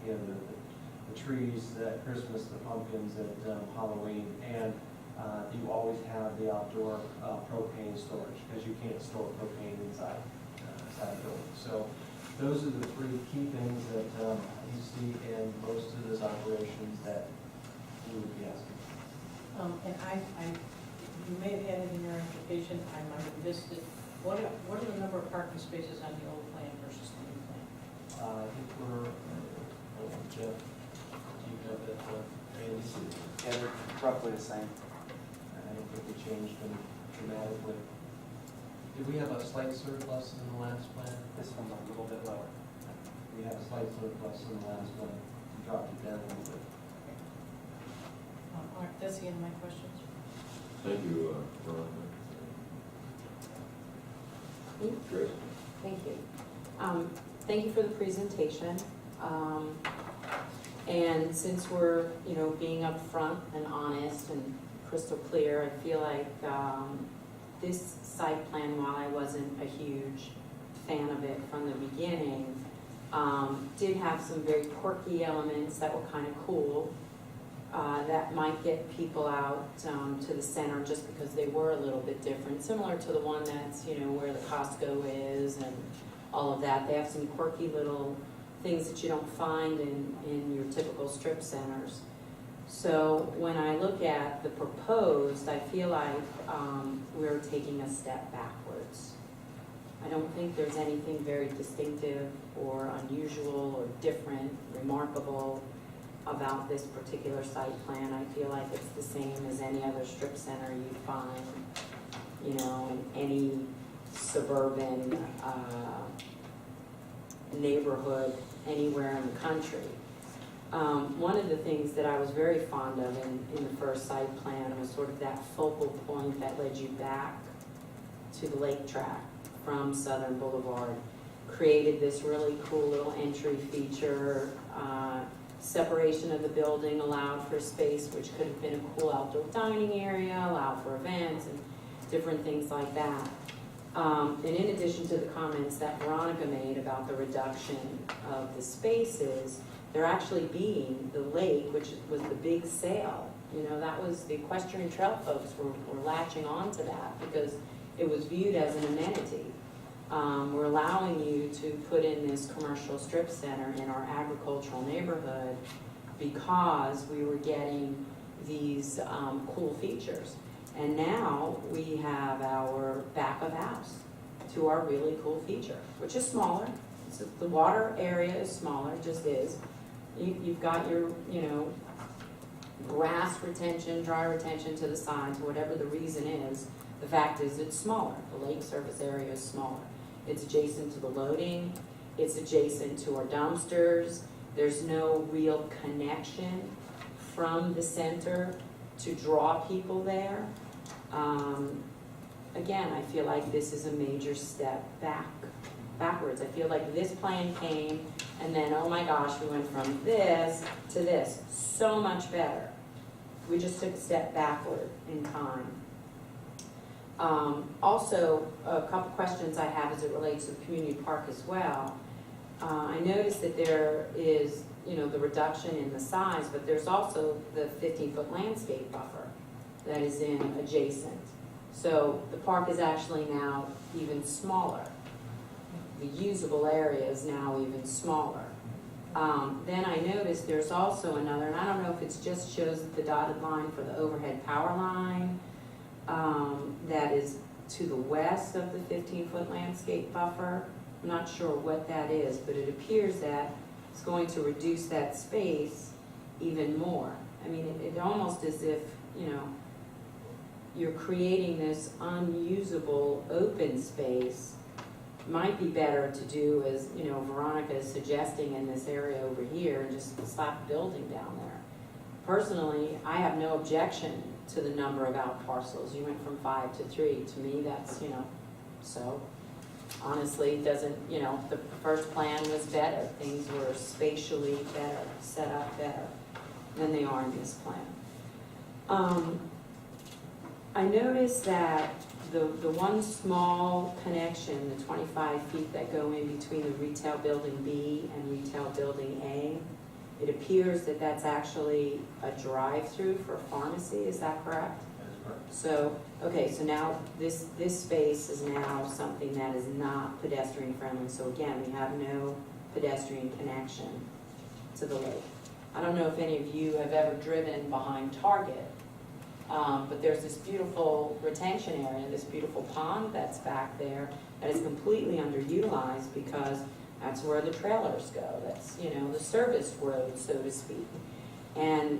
the trees at Christmas, the pumpkins at Halloween, and you always have the outdoor propane storage, because you can't store propane inside a building. So those are the three key things that you see in most of those operations that we would be asking. And you may have had it in your application, I might have missed it. What are the number of parking spaces on the old plan versus the new plan? I think we're, Jeff, do you have that, Andy? Yeah, they're roughly the same. I don't think we changed them dramatically. Did we have a slight surplus in the last plan? This one's a little bit lower. We had a slight surplus in the last one, we dropped it down a little bit. All right, that's the end of my questions. Thank you, Veronica. Grace? Thank you. Thank you for the presentation. And since we're, being upfront and honest and crystal clear, I feel like this site plan, while I wasn't a huge fan of it from the beginning, did have some very quirky elements that were kind of cool. That might get people out to the center just because they were a little bit different, similar to the one that's, where the Costco is and all of that. They have some quirky little things that you don't find in your typical strip centers. So when I look at the proposed, I feel like we're taking a step backwards. I don't think there's anything very distinctive or unusual or different, remarkable about this particular site plan. I feel like it's the same as any other strip center you'd find, in any suburban neighborhood anywhere in the country. One of the things that I was very fond of in the first site plan was sort of that focal point that led you back to the lake track from Southern Boulevard. Created this really cool little entry feature. Separation of the building allowed for space which could have been a cool outdoor dining area, allowed for events and different things like that. And in addition to the comments that Veronica made about the reduction of the spaces, there actually being the lake, which was the big sale. That was the equestrian trail folks were latching on to that because it was viewed as an amenity. We're allowing you to put in this commercial strip center in our agricultural neighborhood because we were getting these cool features. And now we have our back of house to our really cool feature, which is smaller. So the water area is smaller, just is. You've got your, grass retention, dry retention to the sides, whatever the reason is. The fact is it's smaller. The lake surface area is smaller. It's adjacent to the loading. It's adjacent to our dumpsters. There's no real connection from the center to draw people there. Again, I feel like this is a major step backwards. I feel like this plan came and then, oh my gosh, we went from this to this. So much better. We just took a step backward in time. Also, a couple questions I have as it relates to the community park as well. I noticed that there is, the reduction in the size, but there's also the 15-foot landscape buffer that is in adjacent. So the park is actually now even smaller. The usable area is now even smaller. Then I noticed there's also another, and I don't know if it just shows the dotted line for the overhead power line, that is to the west of the 15-foot landscape buffer. I'm not sure what that is, but it appears that it's going to reduce that space even more. I mean, it almost as if, you're creating this unusable open space. Might be better to do as, Veronica is suggesting in this area over here and just slap a building down there. Personally, I have no objection to the number of out parcels. You went from 5 to 3. To me, that's, so. honestly, it doesn't, you know, the first plan was better. Things were spatially better, set up better than they are in this plan. I noticed that the one small connection, the 25 feet that go in between the retail building B and retail building A, it appears that that's actually a drive-through for pharmacy, is that correct? That is correct. So, okay, so now this space is now something that is not pedestrian friendly. So again, we have no pedestrian connection to the lake. I don't know if any of you have ever driven behind Target, but there's this beautiful retention area, this beautiful pond that's back there that is completely underutilized because that's where the trailers go. That's, you know, the service road, so to speak. And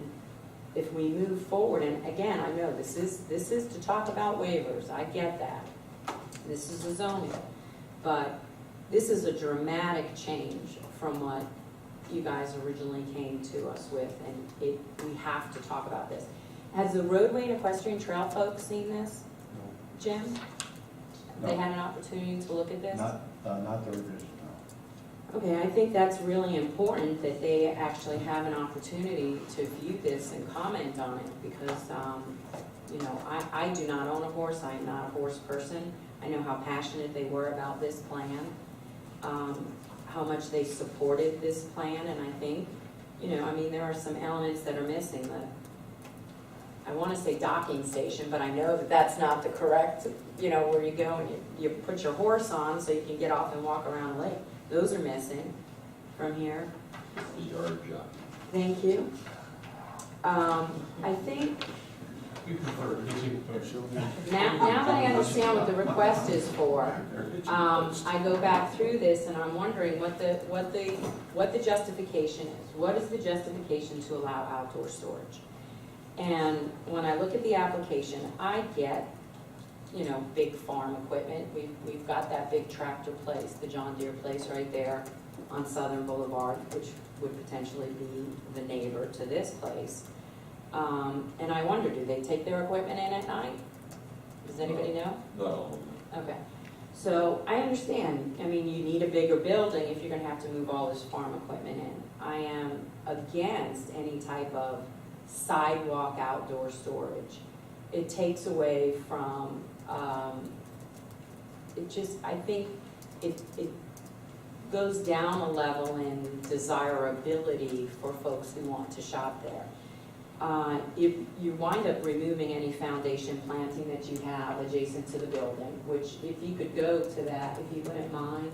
if we move forward, and again, I know this is to talk about waivers, I get that. This is a zoning, but this is a dramatic change from what you guys originally came to us with, and we have to talk about this. Has the roadway and equestrian trail folks seen this? Jim? They No. had an opportunity to look at this? Not the revision, no. Okay, I think that's really important that they actually have an opportunity to view this and comment on it because, you know, I do not own a horse. I am not a horse person. I know how passionate they were about this plan, how much they supported this plan, and I think, you know, I mean, there are some elements that are missing. I want to say docking station, but I know that that's not the correct, you know, where you go and you put your horse on so you can get off and walk around the lake. Those are missing from here. The yard job. Thank you. I think, now that I understand what the request is for, I go back through this and I'm wondering what the justification is. What is the justification to allow outdoor storage? And when I look at the application, I get, you know, big farm equipment. We've got that big tractor place, the John Deere place right there on Southern Boulevard, which would potentially be the neighbor to this place. And I wonder, do they take their equipment in at night? Does anybody know? Not all of them. Okay. So I understand, I mean, you need a bigger building if you're gonna have to move all this farm equipment in. I am against any type of sidewalk outdoor storage. It takes away from, I think it goes down a level in desirability for folks who want to shop there. You wind up removing any foundation planting that you have adjacent to the building, which if you could go to that, if you wouldn't mind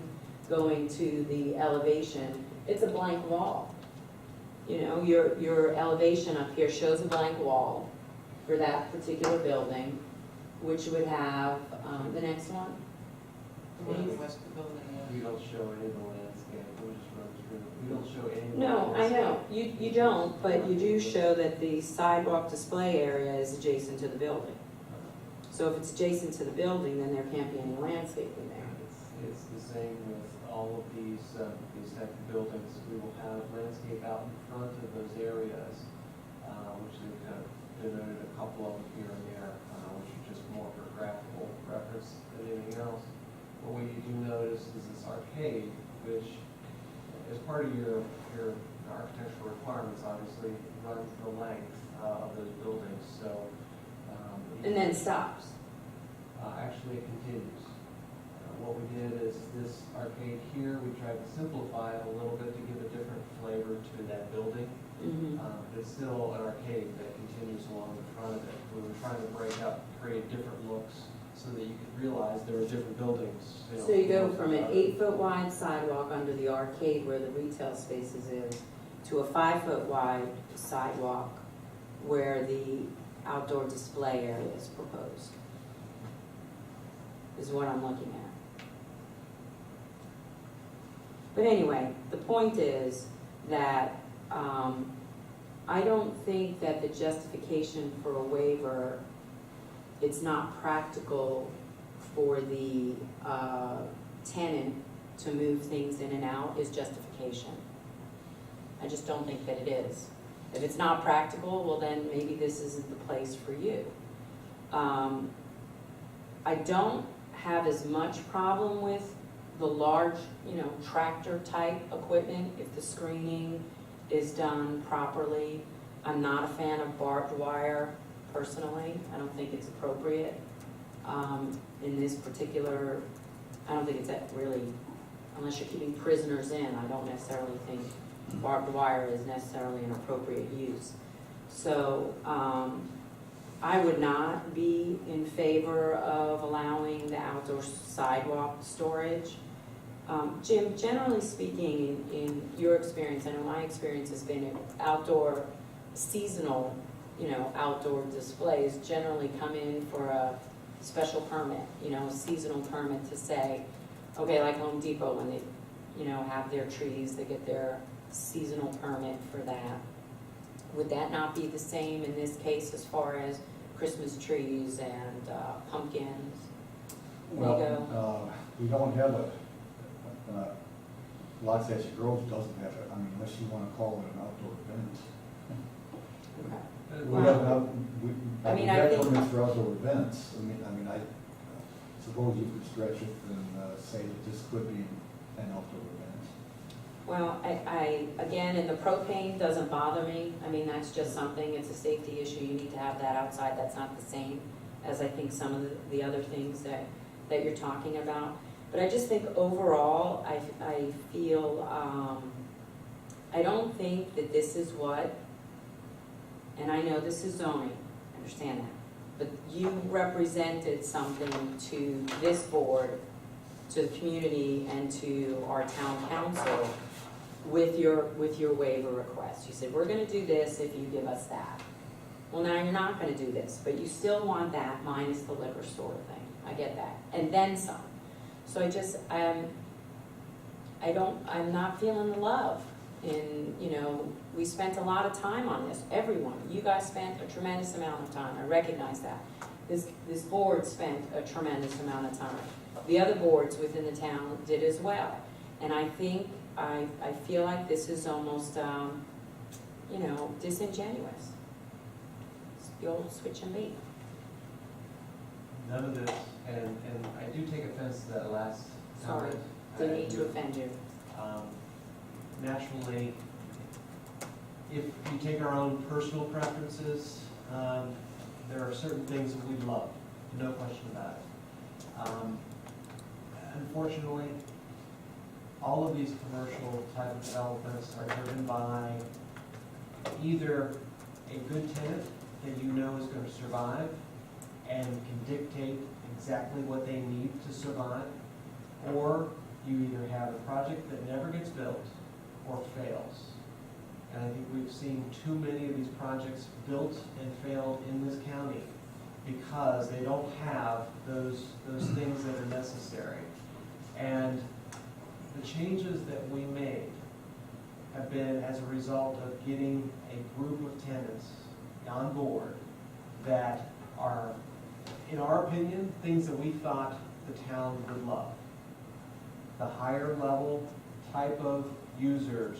going to the elevation, it's a blank wall. You know, your elevation up here shows a blank wall for that particular building, which would have, the next one. Please. West of the building, We don't show any of the landscape, we just run through, we don't show any. of the No, I landscape. know, you don't, but you do show that the sidewalk display area is adjacent to the building. So if it's adjacent to the building, then there can't be any landscaping there. It's the same with all of these type of buildings. We will have landscape out in front of those areas, which they've kind of denoted a couple of them here and there, which are just more for graphical reference than anything else. But what you do notice is this arcade, which as part of your architectural requirements, obviously runs the length of those buildings, so. And then stops. Actually, it continues. What we did is this arcade here, we tried to simplify it a little bit to give a different flavor to that building. Mhm. But it's still an arcade that continues along the front of it. We were trying to break up, create different looks so that you could realize there were different buildings. So you go from an 8-foot wide sidewalk under the arcade where the retail spaces is to a 5-foot wide sidewalk where the outdoor display area is proposed, is what I'm looking at. But anyway, the point is that I don't think that the justification for a waiver, it's not practical for the tenant to move things in and out is justification. I just don't think that it is. If it's not practical, well then maybe this isn't the place for you. I don't have as much problem with the large, tractor type equipment, if the screening is done properly. I'm not a fan of barbed wire personally. I don't think it's appropriate. In this particular, I don't think it's that really, unless you're keeping prisoners in, I don't necessarily think barbed wire is necessarily an appropriate use. So, I would not be in favor of allowing the outdoor sidewalk storage. Jim, generally speaking, in your experience, I know my experience has been outdoor, seasonal, outdoor displays generally come in for a special permit, a seasonal permit to say, okay, like Home Depot, when they, have their trees, they get their seasonal permit for that. Would that not be the same in this case as far as Christmas trees and pumpkins? Well, we don't have Los Angeles Grove doesn't have it, unless you want to call it an outdoor event. Okay. We have, I mean, we I have think- permits for outdoor events. I suppose you could stretch it and say that this could be an outdoor event. Well, again, and the propane doesn't bother me. That's just something, it's a safety issue. You need to have that outside. That's not the same as I think some of the other things that you're talking about. But I just think overall, I feel, I don't think that this is what, and I know this is zoning, I understand that, but you represented something to this board, to the community, and to our town council with your waiver request. You said, we're gonna do this if you give us that. Well, now you're not gonna do this, but you still want that minus the liquor store thing. I get that. And then some. So I'm not feeling the love. And, we spent a lot of time on this, everyone. You guys spent a tremendous amount of time, I recognize that. This board spent a tremendous amount of time. The other boards within the town did as well. And I think, I feel like this is almost, disingenuous. It's the old switch and bait. None of this, and I do take offense to that last Sorry, comment. didn't mean to offend you. Naturally, if you take our own personal preferences, there are certain things that we love, no question about it. Unfortunately, all of these commercial type of developments are driven by either a good tenant that you know is going to survive and can dictate exactly what they need to survive, or you either have a project that never gets built or fails. And I think we've seen too many of these projects built and failed in this county because they don't have those things that are necessary. And the changes that we made have been as a result of getting a group of tenants on board that are, in our opinion, things that we thought the town would love. The higher level type of users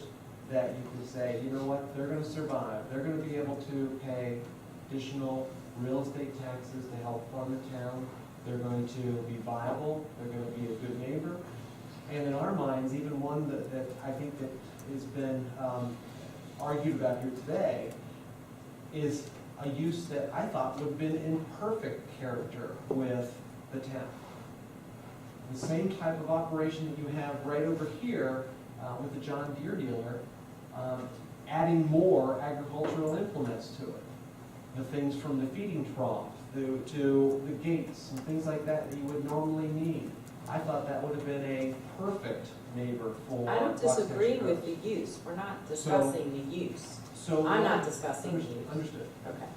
that you can say, you know what, they're going to survive. They're going to be able to pay additional real estate taxes to help fund the town. They're going to be viable. They're going to be a good neighbor. And in our minds, even one that I think that has been argued about here today is a use that I thought would have been in perfect character with the town. The same type of operation that you have right over here with the John Deere dealer, adding more agricultural implements to it. The things from the feeding trough to the gates and things like that that you would normally need. I thought that would have been a perfect neighbor for. I don't disagree with the use. We're not discussing the use. So I'm not discussing the use. Understood. Okay.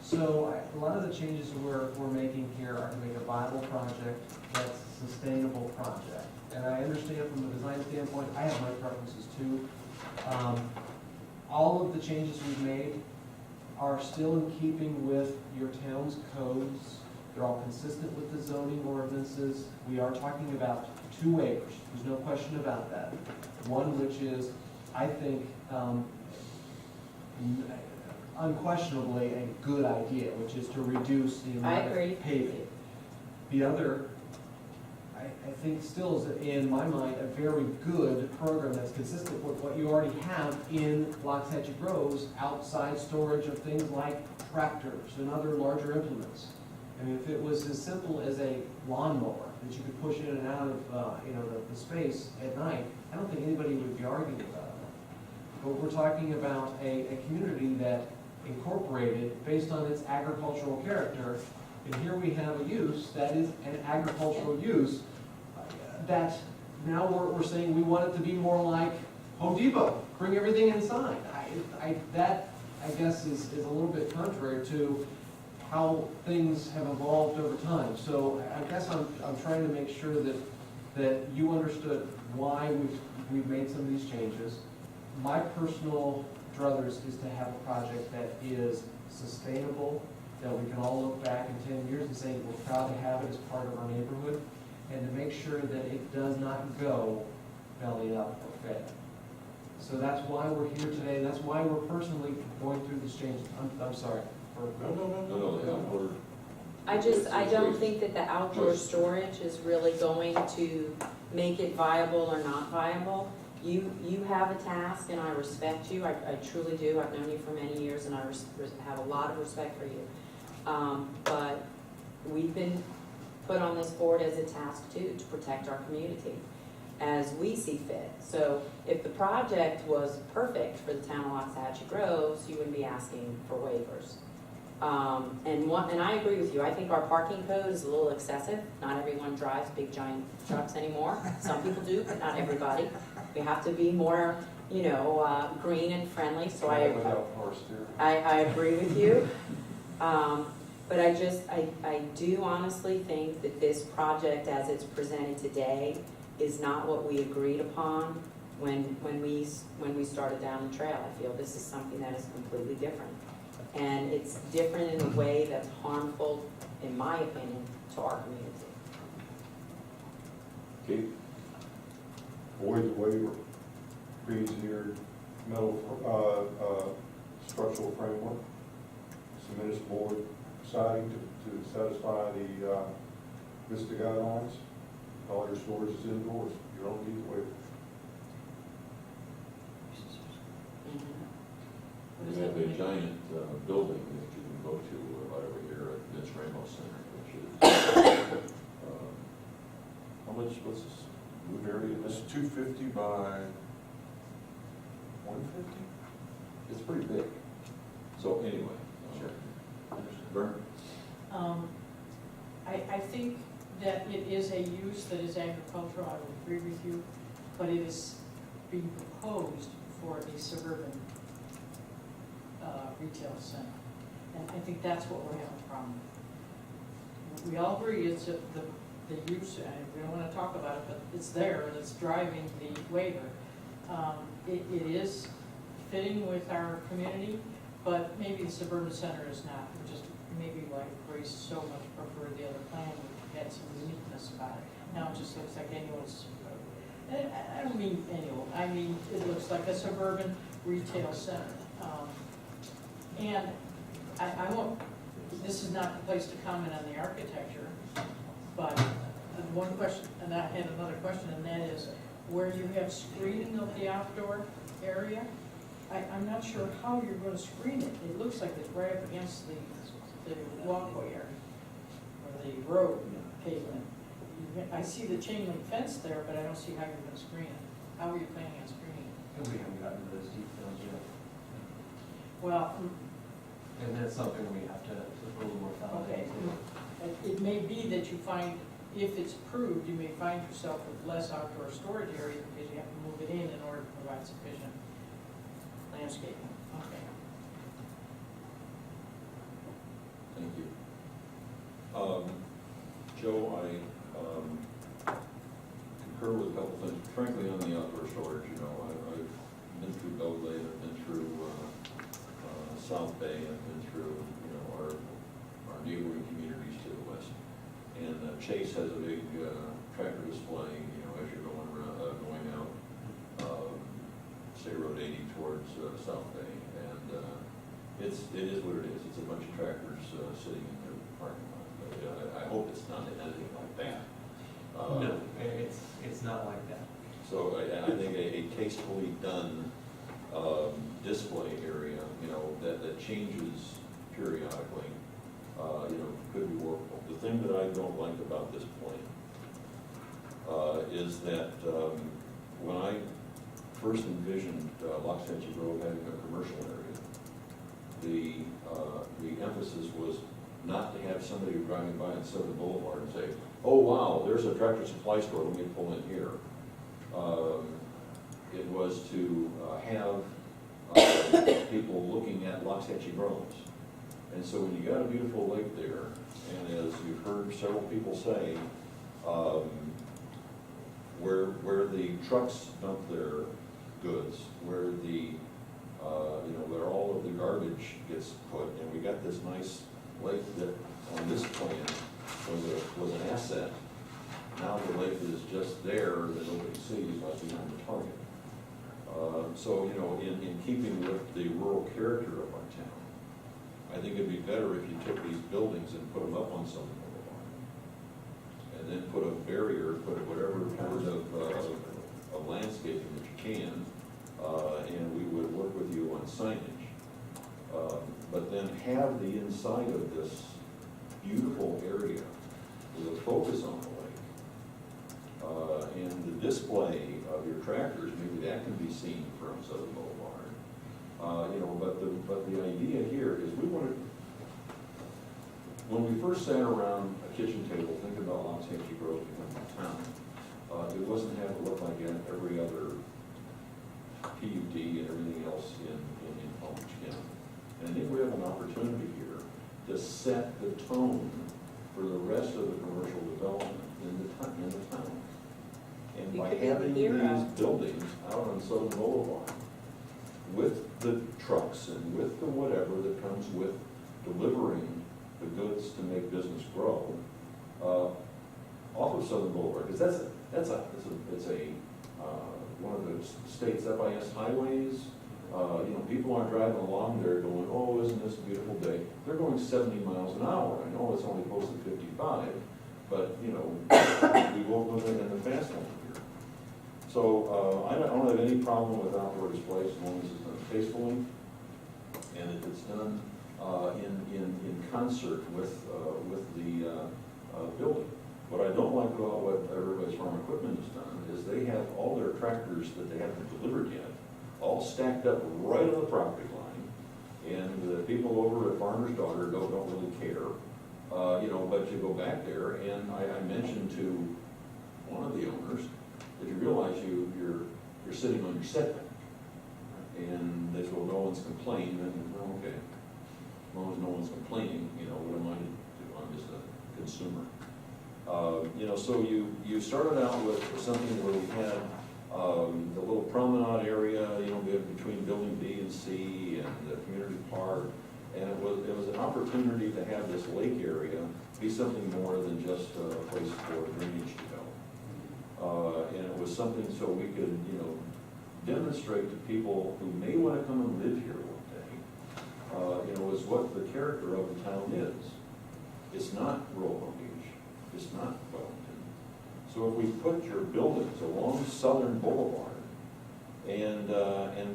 So a lot of the changes we're making here are to make a viable project that's a sustainable project. And I understand from a design standpoint, I have my preferences too. All of the changes we've made are still in keeping with your town's codes. They're all consistent with the zoning ordinances. We are talking about 2 waivers. There's no question about that. One which is, I think, unquestionably a good idea, which is to reduce the amount of paving. The other, I think still is, in my mind, a very good program that's consistent with what you already have in Waxahachie Groves, outside storage of things like tractors and other larger implements. I mean, if it was as simple as a lawnmower that you could push in and out of, the space at night, I don't think anybody would be arguing about it. But we're talking about a community that incorporated based on its agricultural character, and here we have a use that is an agricultural use that now we're saying we want it to be more like Home Depot, bring everything inside. That, I guess, is a little bit contrary to how things have evolved over time. So I guess I'm trying to make sure that you understood why we've made some of these changes. My personal druthers is to have a project that is sustainable, that we can all look back in 10 years and say we're proud to have it as part of our neighborhood, and to make sure that it does not go belly up or fed. So that's why we're here today. That's why we're personally going through this change. I'm sorry. No, I don't think that the outdoor storage is really going to make it viable or not viable. You have a task, and I respect you. I truly do. I've known you for many years, and I have a lot of respect for you. But we've been put on this board as a task too, to protect our community as we see fit. So if the project was perfect for the town of Waxahachie Groves, you wouldn't be asking for waivers. And I agree with you. I think our parking code is a little excessive. Not everyone drives big giant trucks anymore. Some people do, but not everybody. We have to be more, green and friendly. So I agree with you. But I do honestly think that this project as it's presented today is not what we agreed upon when we started down the trail. I feel this is something that is completely different. And it's different in a way that's harmful, in my opinion, to our community. Keith? Avoid the waiver, pre-engineered metal, structural framework, cement board siding to satisfy the VISTA guidelines. All your storage is indoors, you don't need the waiver. we have a giant building that you can go to right over here at Vince Ramos Center, which is, how much, what's this, move area? It's 250 by 150? It's pretty big. So anyway. Sure. Vern? I think that it is a use that is agricultural, I would agree with you, but it is being proposed for a suburban retail center. And I think that's what we're having a problem with. We all agree it's the use, and we don't want to talk about it, but it's there and it's driving the waiver. It is fitting with our community, but maybe the suburban center is not. Just maybe why Grace so much preferred the other plan, which had some uniqueness about it. Now it just looks like annual's. I don't mean annual. I mean it looks like a suburban retail center. And I won't. This is not the place to comment on the architecture, but one question, and I had another question, and that is where you have screening of the outdoor area. I'm not sure how you're going to screen it. It looks like it's right up against the walkway area, or the road pavement. I see the chain link fence there, but I don't see how you're going to screen it. How are you planning on screening it? We haven't gotten to those details yet. Well, And that's something we have to put a little more thought okay. into. It may be that you find, if it's approved, you may find yourself with less outdoor storage area because you have to move it in order to provide sufficient landscaping. Okay. Thank you. Joe, I concur with a couple things. Frankly, on the outdoor storage, I've been through Belgrade, I've been through South Bay, I've been through, our neighboring communities to the west. And Chase has a big tractor display, as you're going out, State Road 80 towards South Bay. And it is what it is. It's a bunch of tractors sitting in the parking lot. But I hope it's not anything like that. No, it's not like that. So I think a tastefully done display area, that changes periodically, could be workable. The thing that I don't like about this plan is that when I first envisioned Loxahatchee Grove having a commercial area, the emphasis was not to have somebody driving by on Southern Boulevard and say, oh, wow, there's a Tractor Supply store, let me pull in here. It was to have people looking at Loxahatchee Groves. And so when you got a beautiful lake there, and as you've heard several people say, where the trucks dump their goods, where where all of the garbage gets put, and we got this nice lake that on this plan was an asset. Now the lake is just there that nobody sees, like behind the target. So, in keeping with the rural character of our town, I think it'd be better if you took these buildings and put them up on Southern Boulevard. And then put a barrier, put whatever kind of landscaping that you can, and we would work with you on signage. But then have the inside of this beautiful area with a focus on the lake. And the display of your tractors, maybe that can be seen from Southern Boulevard. But the idea here is when we first sat around a kitchen table thinking about Loxahatchee Grove becoming a town, it wasn't have to look like every other PUD and everything else in Palm Beach County. And I think we have an opportunity here to set the tone for the rest of the commercial development in the town. And You by could be the having hero. these buildings out on Southern Boulevard, with the trucks and with the whatever that comes with delivering the goods to make business grow, off of Southern Boulevard, because it's one of the state's FIS highways. People aren't driving along there going, oh, isn't this a beautiful day? They're going 70 miles an hour. I know it's only posted 55, but, we won't live in the fast lane here. So I don't have any problem with outdoor displays as long as it's done tastefully, and if it's done in concert with the building. What I don't like about what Everybody's Farm Equipment has done is they have all their tractors that they haven't delivered yet, all stacked up right on the property line, and the people over at Farmer's Daughter don't really care. But you go back there, and I mentioned to one of the owners that you realize you're sitting on your setback. And they said, well, no one's complained, and well, okay, as long as no one's complaining, what am I to do? I'm just a consumer. So you started out with something where we had the little promenade area, between building B and C and the community park, and it was an opportunity to have this lake area be something more than just a place for drainage to go. And it was something so we could, demonstrate to people who may want to come and live here one day, is what the character of the town is. It's not Royal Palm Beach. It's not Wellington. So if we put your buildings along Southern Boulevard and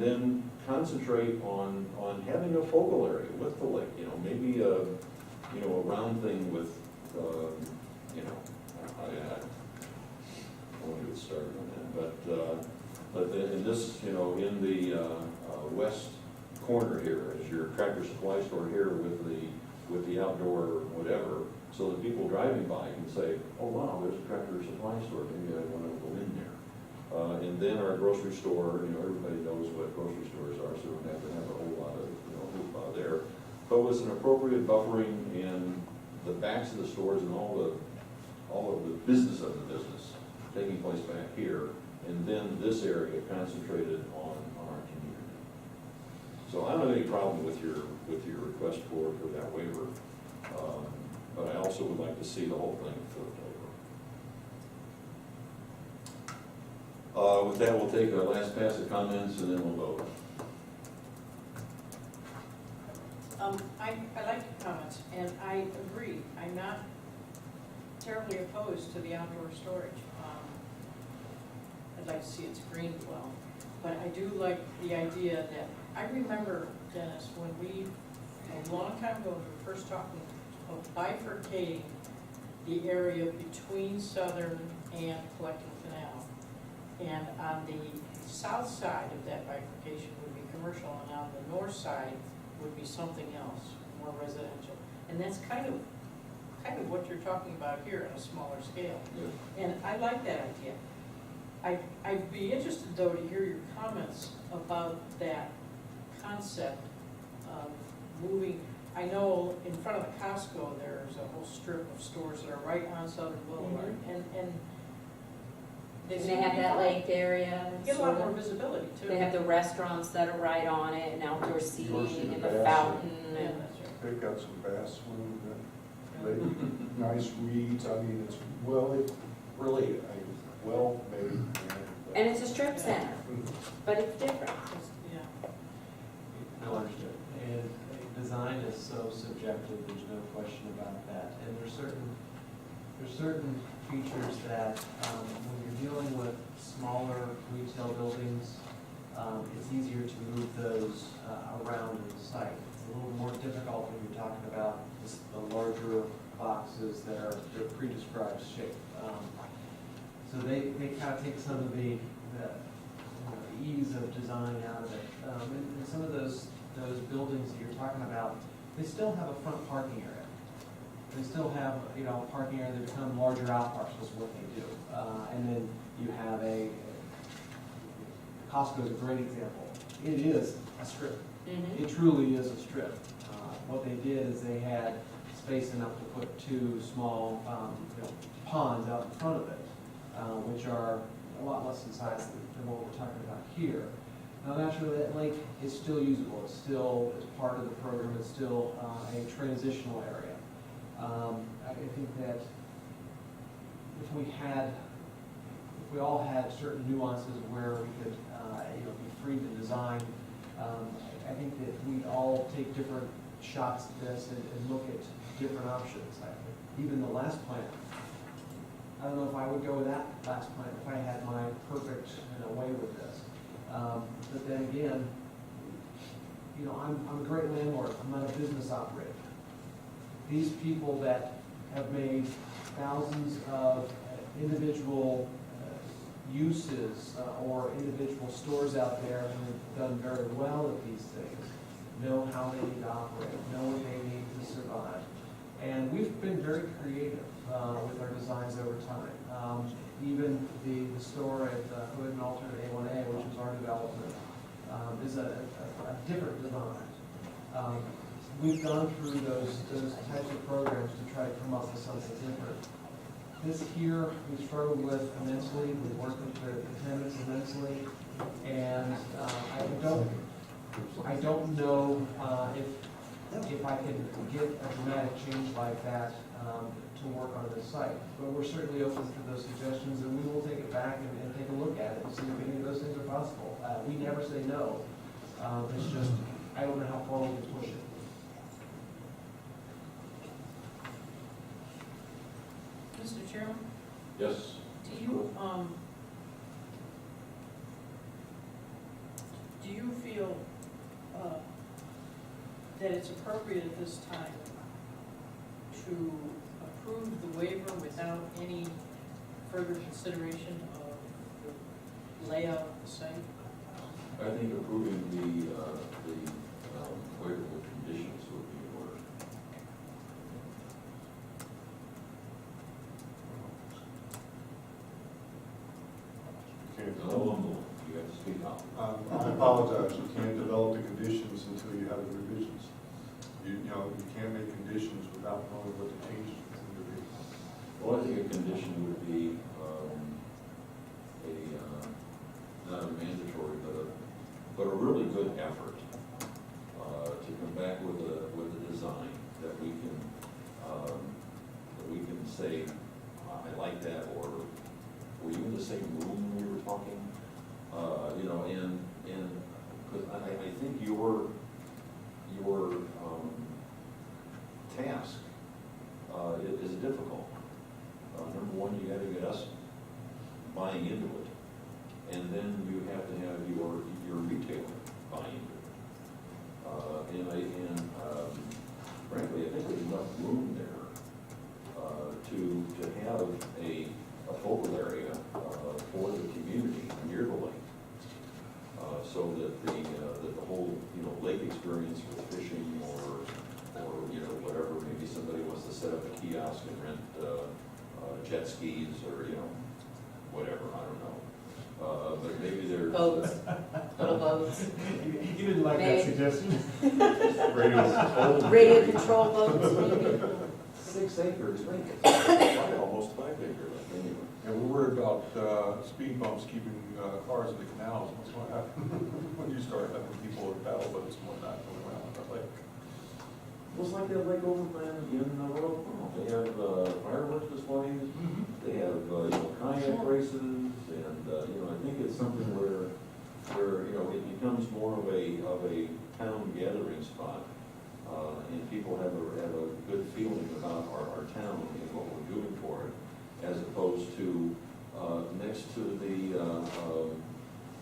then concentrate on having a focal area with the lake, maybe a round thing with, I won't get started on that, but in this, in the west corner here is your Tractor Supply store here with the outdoor whatever, so that people driving by can say, oh wow, there's a Tractor Supply store, maybe I want to go in there. And then our grocery store, everybody knows what grocery stores are, so we don't have to have a whole lot of hoopla there. But with an appropriate buffering in the backs of the stores and all of the business of the business taking place back here, and then this area concentrated on our community. So I don't have any problem with your request for that waiver, but I also would like to see the whole thing flipped over. With that, we'll take a last pass of comments and then we'll vote. I like your comments, and I agree. I'm not terribly opposed to the outdoor storage. I'd like to see it screened well, but I do like the idea that, I remember, Dennis, when we, a long time ago, we were first talking of bifurcating the area between Southern and Collecting Canal. And on the south side of that bifurcation would be commercial, and on the north side would be something else, more residential. And that's kind of what you're talking about here on a smaller scale. And I like that idea. I'd be interested, though, to hear your comments about that concept of moving. I know in front of the Costco, there's a whole strip of stores that are right on Southern Boulevard, and And they have that lake area. get a lot more visibility, too. They have the restaurants that are right on it, and outdoor seating, and the bass. fountain, Yeah, and that's right. They've got some bass swimming, nice reeds, I mean, it's really well made. and it's a strip center, but it's different. Yeah. No, understood. And design is so subjective, there's no question about that. And there's certain features that, when you're dealing with smaller retail buildings, it's easier to move those around in the site. It's a little more difficult when you're talking about the larger boxes that are their pre-described shape. So they kind of take some of the ease of design out of it. And some of those buildings that you're talking about, they still have a front parking area. They still have, parking area that become larger out parcels, what they do. And then you have Costco is a great example. It is a strip. It truly is a strip. What they did is they had space enough to put two small, ponds out in front of it, which are a lot less in size than what we're talking about here. Now, naturally, that lake is still usable. It's still, as part of the program, it's still a transitional area. I think that if we all had certain nuances where we could, be free to design, I think that we'd all take different shots at this and look at different options. Even the last plan, I don't know if I would go with that last plan if I had my perfect way with this. But then again, I'm a great landlord. I'm not a business operator. These people that have made thousands of individual uses or individual stores out there and have done very well at these things, know how they need to operate, know what they need to survive. And we've been very creative with our designs over time. Even the store at Hood and Alter A1A, which is our development, is a different design. We've gone through those types of programs to try to come up with something different. This here, we struggled with immensely. We worked with the tenants immensely, and I don't know if I can get a dramatic change like that to work on this site. But we're certainly open to those suggestions, and we will take it back and take a look at it and see if any of those things are possible. We never say no. It's just, I don't know how far we can push it. Mr. Chairman, Yes. do you feel that it's appropriate at this time to approve the waiver without any further consideration of the layout of the site? I think approving the waiver with conditions would be in order. No, you have to speak up. I apologize, you can't develop the conditions until you have the revisions. You can't make conditions without knowing what the changes are going to be. Well, I think a condition would be not a mandatory, but a really good effort to come back with a design that we can say, I like that, or were you in the same room when we were talking? And because I think your task is a difficult one. one, you gotta get us buying into it. And then you have to have your retailer buy into it. Frankly, I think there's enough room there to have a focal area for the community near the lake. So that the whole, lake experience with fishing or, whatever, maybe somebody wants to set up a kiosk and rent jet skis or, whatever, I don't know. But maybe there's. Boats, little boats, You didn't like that Maybe. suggestion? radio control boats, maybe. 6 acres, right? Almost 5 acres, anyway. And we're worried about speed bumps keeping cars in the canals. What's going to happen when you start having people with paddle boats and whatnot going around the lake? Well, it's like that lake over in Royal Palm. They have fireworks displays, they have, kayak races, and, I think it's something where, it becomes more of a town gathering spot. And people have a good feeling about our town and what we're doing for it, as opposed to, next to the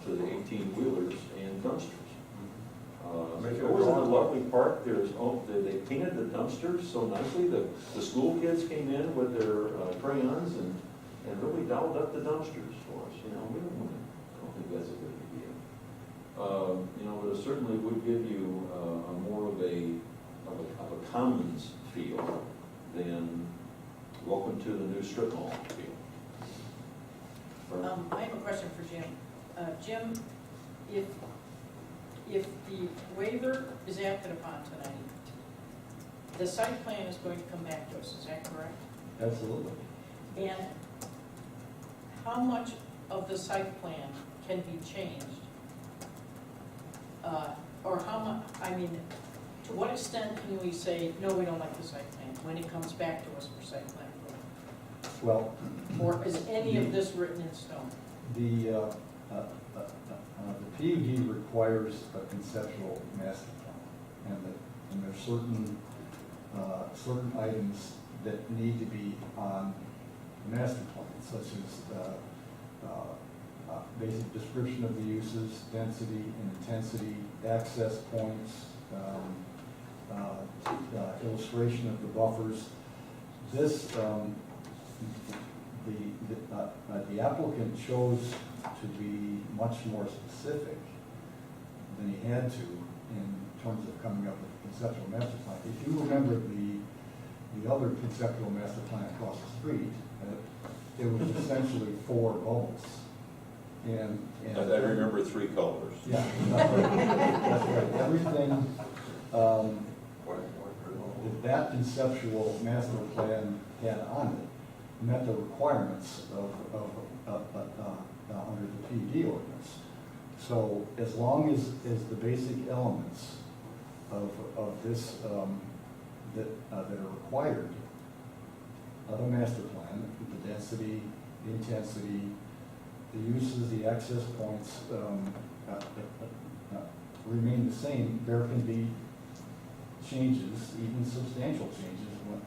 18-wheelers and dumpsters. Make it It was in a a- lovely park, they painted the dumpsters so nicely, the school kids came in with their crayons and really dolled up the dumpsters for us, I don't think that's a good idea. But it certainly would give you a more of a commons feel than welcome to the new strip mall feel. I have a question for Jim. Jim, if the waiver is acted upon tonight, the site plan is going to come back to us, is that correct? Absolutely. And how much of the site plan can be changed? Or how much, to what extent can we say, no, we don't like the site plan, when it comes back to us for site plan approval? Well, Or is any of this written in stone? the PUD requires a conceptual master plan, and there's certain items that need to be on the master plan, such as basic description of the uses, density and intensity, access points, illustration of the buffers. This, the applicant chose to be much more specific than he had to in terms of coming up with a conceptual master plan. If you remember the other conceptual master plan across the street, it was essentially 4 bubbles. And I remember 3 colors. yeah, that's right. Everything, that conceptual master plan had on it met the requirements under the PUD ordinance. So as long as the basic elements of this, that are required of a master plan, the density, the intensity, the uses, the access points, remain the same, there can be changes, even substantial changes when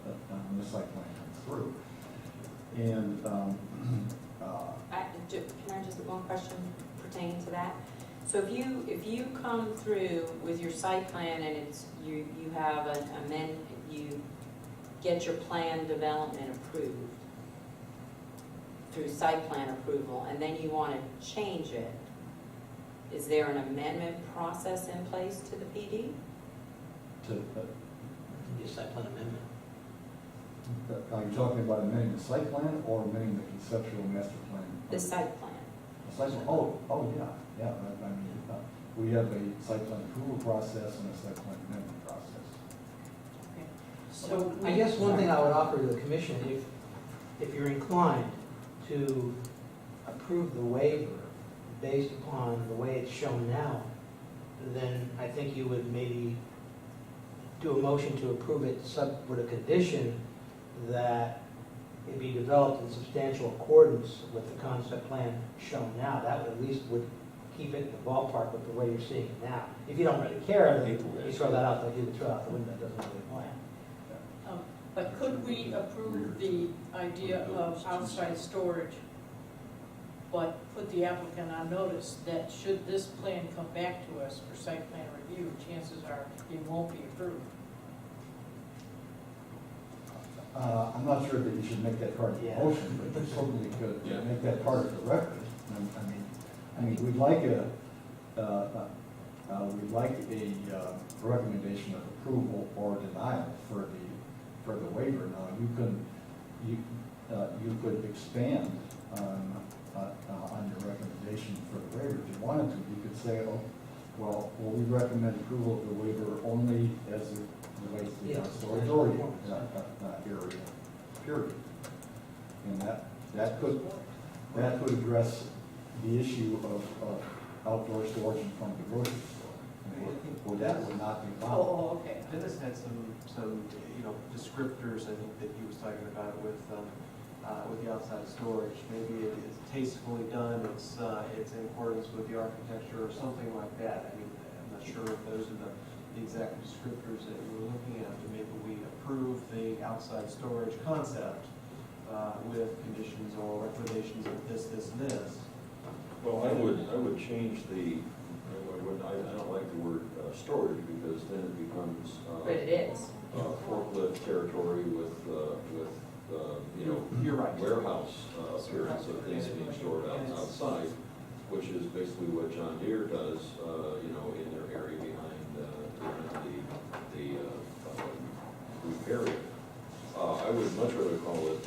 the site plan comes through. And, Can I just, one question pertaining to that? So if you come through with your site plan and it's, you have you get your plan development approved through site plan approval, and then you want to change it, is there an amendment process in place to the PD? Just site plan amendment. Are you talking about amending the site plan or amending the conceptual master plan? The site plan. The site plan, oh, yeah, we have a site plan approval process and a site plan amendment process. Okay. So I guess one thing I would offer to the commission, if you're inclined to approve the waiver based upon the way it's shown now, then I think you would maybe do a motion to approve it with a condition that it be developed in substantial accordance with the concept plan shown now. That would at least keep it in the ballpark with the way you're seeing it now. If you don't really care, then you throw that out, you would throw out the window, it doesn't really apply. But could we approve the idea of outside storage, but put the applicant on notice that should this plan come back to us for site plan review, chances are it won't be approved? I'm not sure that you should make that part of the Yeah. motion, but you certainly could Yeah. make that part of the record. I mean, we'd like a recommendation of approval or denial for the waiver. Now, you could expand on your recommendation for the waiver if you wanted to. You could say, oh, well, we recommend approval of the waiver only as it relates to the Yeah. storage area, period. And that could address the issue of outdoor storage in front of the grocery store. Or that would not be allowed. Oh, okay. Dennis had some, descriptors, I think, that he was talking about with the outside storage. Maybe it is tastefully done, it's in accordance with the architecture or something like that. I mean, I'm not sure if those are the exact descriptors that you were looking at, but maybe we approve the outside storage concept with conditions or recommendations of this, and this. Well, I would change I don't like the word storage, because then it becomes But it is. forklift territory with You're right. warehouse appearance of things being stored outside, which is basically what John Deere does, in their area behind the roof area. I would much rather call it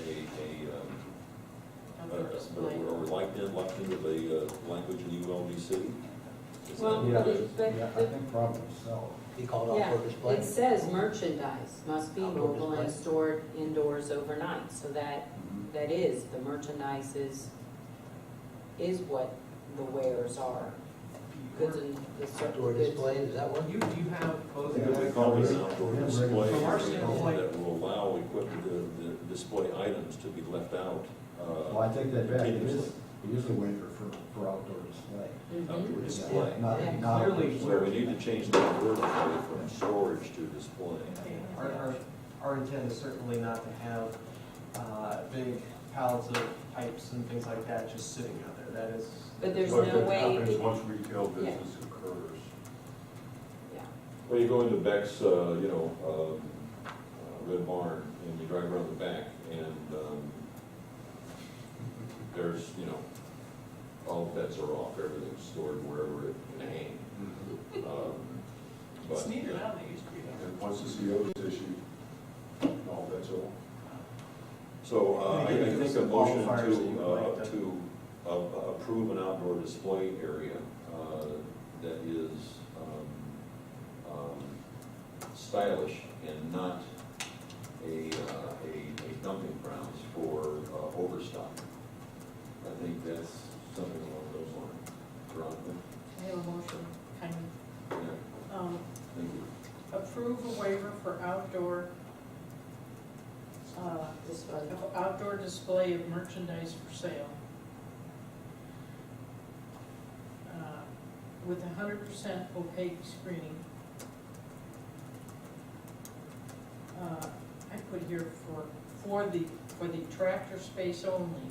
Outdoor display. are we locked into the language in ULDC? Is Well, that- Yeah, but yeah, I think probably so. Be called Yeah, outdoor display. it says merchandise must be Outdoor mobile and display. stored indoors overnight, so that is, the merchandise is what the wares are. Goods and the Outdoor goods. display, does that work? You have both. We call this an outdoor Yeah, display From our area standpoint- that will allow equipment, the display items to be left out. Well, I take that back, it continuously. is a waiver for outdoor display. Mhm. Outdoor display. Yeah, not- Yeah. not- Clearly, So we need to change that word from storage to display. Our intent is certainly not to have big pallets of pipes and things like that just sitting out there. That is. But there's But no that way. happens once retail business occurs. Yeah. Well, you go into Beck's, Red Barn, and you drive around the back, and there's, all bets are off, everything's stored wherever it can hang. It's But neater now than it used to be. And once the CO is issued, all that's all. So I think a motion Qualifiers that you would like to approve an outdoor display area that is stylish and not a dumping grounds for overstock. I think that's something along those lines. Veronica? I have a motion, kind Yeah, of, thank you. approve a waiver for outdoor display of merchandise for sale. With 100% opaque screening. I put here for the tractor space only.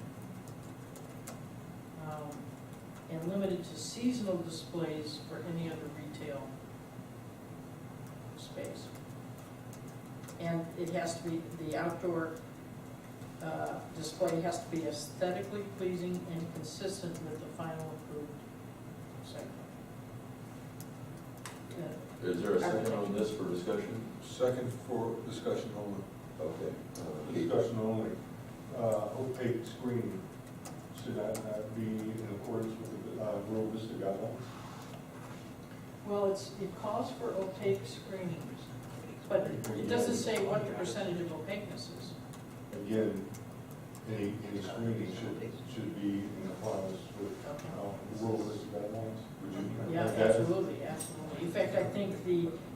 And limited to seasonal displays for any other retail space. And it has to be, the outdoor display has to be aesthetically pleasing and consistent with the final approved site plan. Is there a second on this for discussion? Second for discussion only. Okay. Keith? Discussion only. Opaque screening, should that be in accordance with the Rural Vista guidelines? Well, it calls for opaque screening, but it doesn't say what the percentage of opaqueness is. Again, any screening should be in compliance with Rural Vista guidelines. Would you? Yeah, absolutely, absolutely. In fact, I think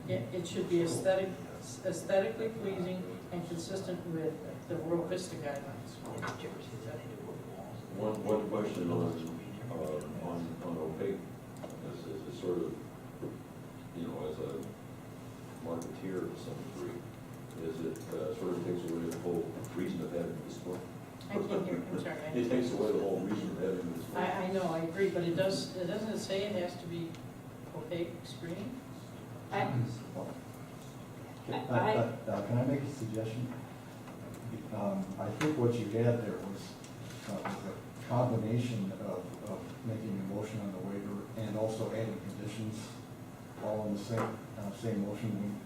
it should be aesthetically pleasing and consistent with the Rural Vista guidelines. One question on opaque, this is sort of, as a marketeer to some degree, is it sort of takes away the whole reason of having the display. I can't hear, I'm sorry. It takes away the whole reason of having the display. I know, I agree, but it doesn't it say it has to be opaque screen? Can I make a suggestion? I think what you had there was a combination of making a motion on the waiver and also adding conditions all in the same motion.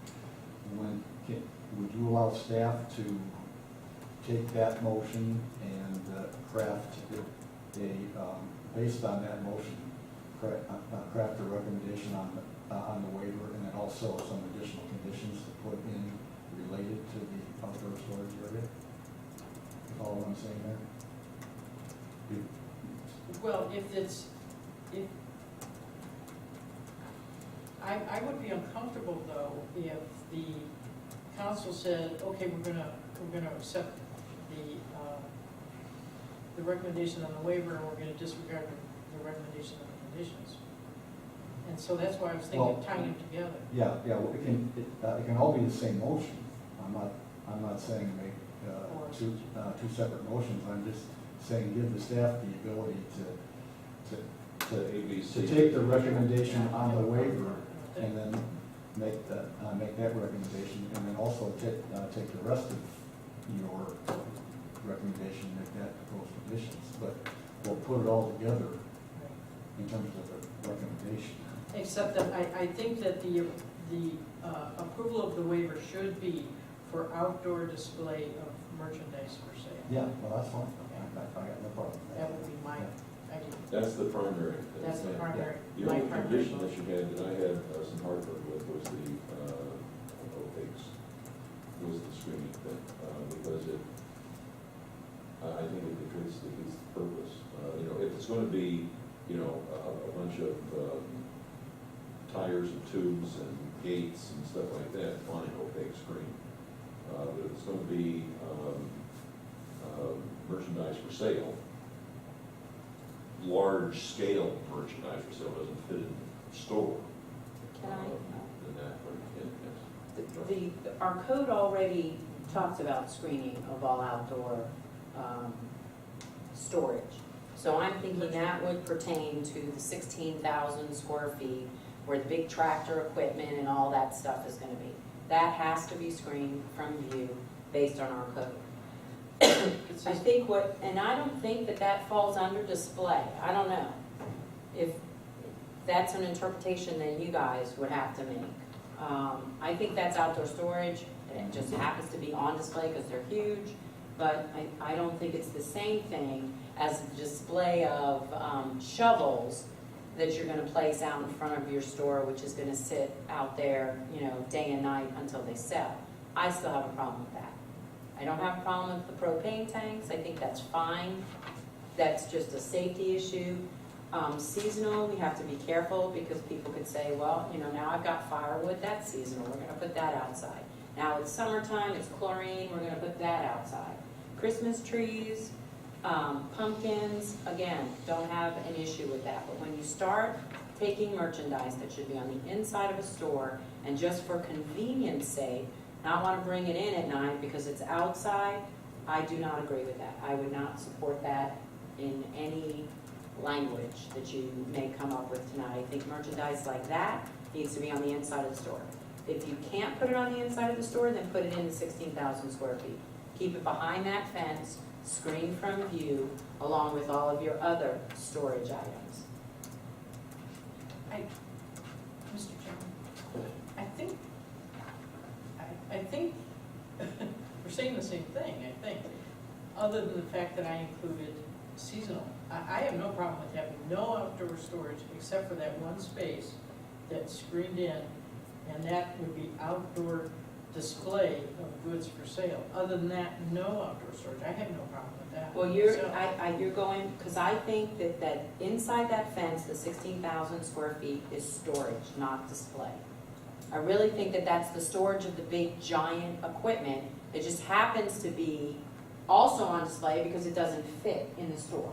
Would you allow staff to take that motion and craft based on that motion, craft a recommendation on the waiver, and then also some additional conditions to put in related to the outdoor storage area? You follow what I'm saying there? Well, if I would be uncomfortable though if the council said, okay, we're gonna accept the recommendation on the waiver, and we're gonna disregard the recommendation on the conditions. And so that's why I was thinking Well, of tying them together. Yeah, well, it can all be the same motion. I'm not saying make two separate motions. I'm just saying give the staff the ability A, B, C. to take the recommendation on the waiver and then make that recommendation, and then also take the rest of your recommendation, make that proposed conditions. But we'll put it all together in terms of the recommendation. Except that I think that the approval of the waiver should be for outdoor display of merchandise for sale. Yeah, well, that's fine. I got no problem. That would be my idea. That's the primary. That's the primary. The my only primary condition that motion. you had, that I had some heartburn with, was the opaques, was the screening thing, because I think it defeats the purpose. If it's going to be, a bunch of tires and tubes and gates and stuff like that, fine, opaque screen. But if it's going to be merchandise for sale, large scale merchandise for sale doesn't fit in the store. Can I? Then that would, yes. Our code already talks about screening of all outdoor storage. So I'm thinking that would pertain to the 16,000 square feet where the big tractor equipment and all that stuff is gonna be. That has to be screened from view based on our code. I think and I don't think that falls under display. I don't know. If that's an interpretation that you guys would have to make. I think that's outdoor storage. It just happens to be on display because they're huge. But I don't think it's the same thing as the display of shovels that you're going to place out in front of your store, which is going to sit out there, day and night until they sell. I still have a problem with that. I don't have a problem with the propane tanks. I think that's fine. That's just a safety issue. Seasonal, we have to be careful because people could say, well, now I've got firewood, that's seasonal. We're going to put that outside. Now it's summertime, it's chlorine, we're going to put that outside. Christmas trees, pumpkins, again, don't have an issue with that. But when you start taking merchandise that should be on the inside of a store and just for convenience sake, not want to bring it in at night because it's outside, I do not agree with that. I would not support that in any language that you may come up with tonight. I think merchandise like that needs to be on the inside of the store. If you can't put it on the inside of the store, then put it in the 16,000 square feet. Keep it behind that fence, screened from view, along with all of your other storage items. Mr. Chairman, I think we're saying the same thing, I think, other than the fact that I included seasonal. I have no problem with having no outdoor storage except for that one space that's screened in, and that would be outdoor display of goods for sale. Other than that, no outdoor storage. I have no problem with that. Well, you're going, because I think that inside that fence, the 16,000 square feet is storage, not display. I really think that that's the storage of the big giant equipment that just happens to be also on display because it doesn't fit in the store.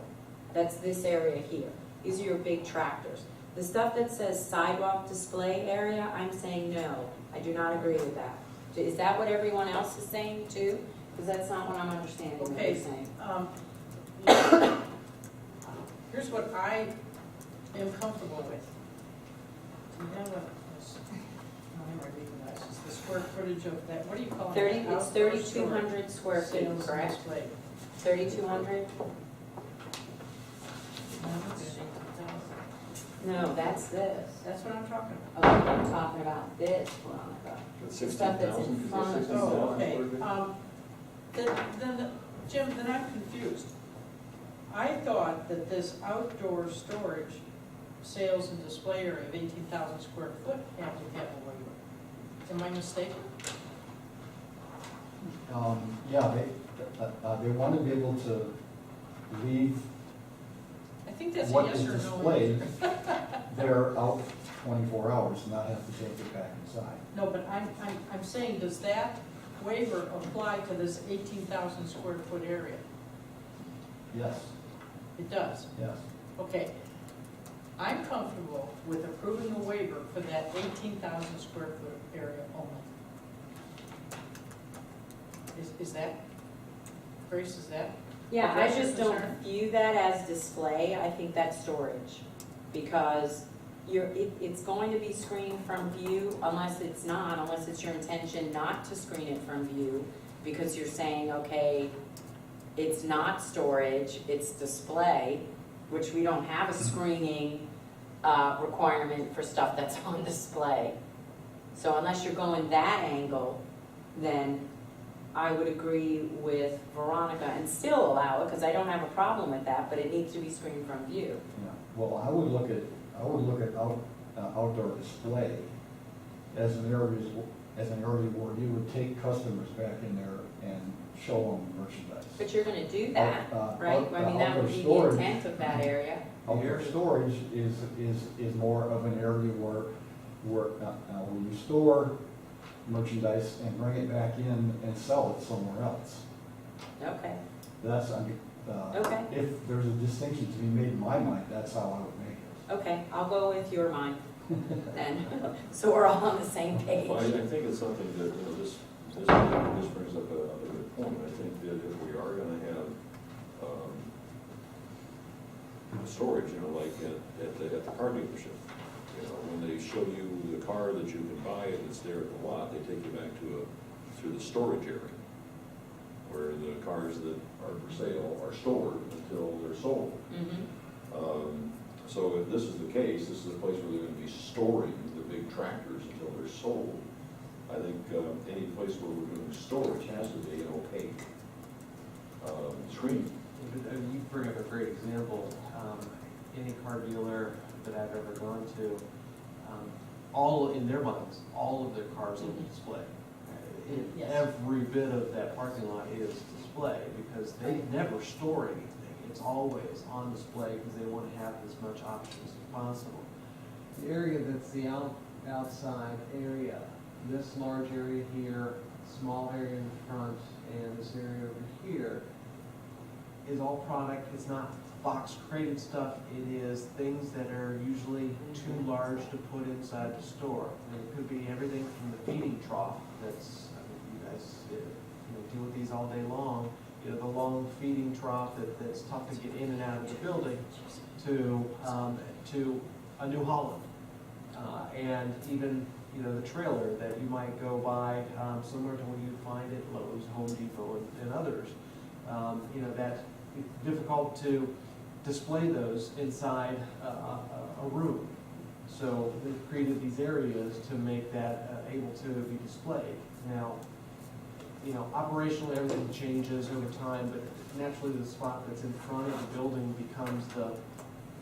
That's this area here. These are your big tractors. The stuff that says sidewalk display area, I'm saying no. I do not agree with that. Is that what everyone else is saying too? Because that's not what I'm understanding what Okay. you're saying. Here's what I am comfortable with. Do you have the square footage of that, what do you call it? It's 3,200 square feet, Sales and correct? display. 3,200? No, that's this. That's what I'm talking about. Oh, I'm talking about this, Veronica. That's The stuff that's in 16,000, front. is that Oh, 16,000 okay. square feet? Then, Jim, then I'm confused. I thought that this outdoor storage, sales and display area of 18,000 square foot had to have a waiver. Am I mistaken? Yeah, they want to be able to leave I think that's a what yes is or no. displayed there out 24 hours, and not have to take it back inside. No, but I'm saying, does that waiver apply to this 18,000 square foot area? Yes, It does. yes. Okay. I'm comfortable with approving the waiver for that 18,000 square foot area only. Is that, Grace, is that? Yeah, I Address your just don't concern? view that as display, I think that's storage. Because it's going to be screened from view unless it's your intention not to screen it from view. Because you're saying, okay, it's not storage, it's display, which we don't have a screening requirement for stuff that's on display. So unless you're going that angle, then I would agree with Veronica and still allow it, because I don't have a problem with that, but it needs to be screened from view. Yeah. Well, I would look at outdoor display as an area where you would take customers back in there and show them merchandise. But you're gonna do that, right? I mean, that would be the Outdoor storage- intent of that area. Outdoor storage is more of an area where you store merchandise and bring it back in and sell it somewhere else. Okay, That's, Okay. if there's a distinction to be made in my mind, that's how I would make it. okay, I'll go with your mind then, so we're all on the same page. Well, I think it's something that, this brings up a good point. I think that if we are gonna have, storage, like at the car dealership, when they show you the car that you can buy that's there at the lot, they take you back through the storage area, where the cars that are for sale are stored until they're sold. Mhm. So if this is the case, this is a place where they're gonna be storing the big tractors until they're sold. I think any place where we're doing storage has to be an opaque screen. You bring up a great example. Any car dealer that I've ever gone to, all in their minds, all of their cars are on display. Yes. Every bit of that parking lot is display because they never store anything. It's always on display because they want to have as much options as possible. The area that's the outside area, this large area here, small area in front, and this area over here, is all product. It's not box crated stuff. It is things that are usually too large to put inside the store. And it could be everything from the feeding trough that's, you guys deal with these all day long, the long feeding trough that's tough to get in and out of the building, to a New Holland. And even, the trailer that you might go buy, similar to what you find at Lowe's, Home Depot, and others. That it's difficult to display those inside a room. So they've created these areas to make that able to be displayed. Now, operationally everything changes over time, but naturally the spot that's in front of the building becomes the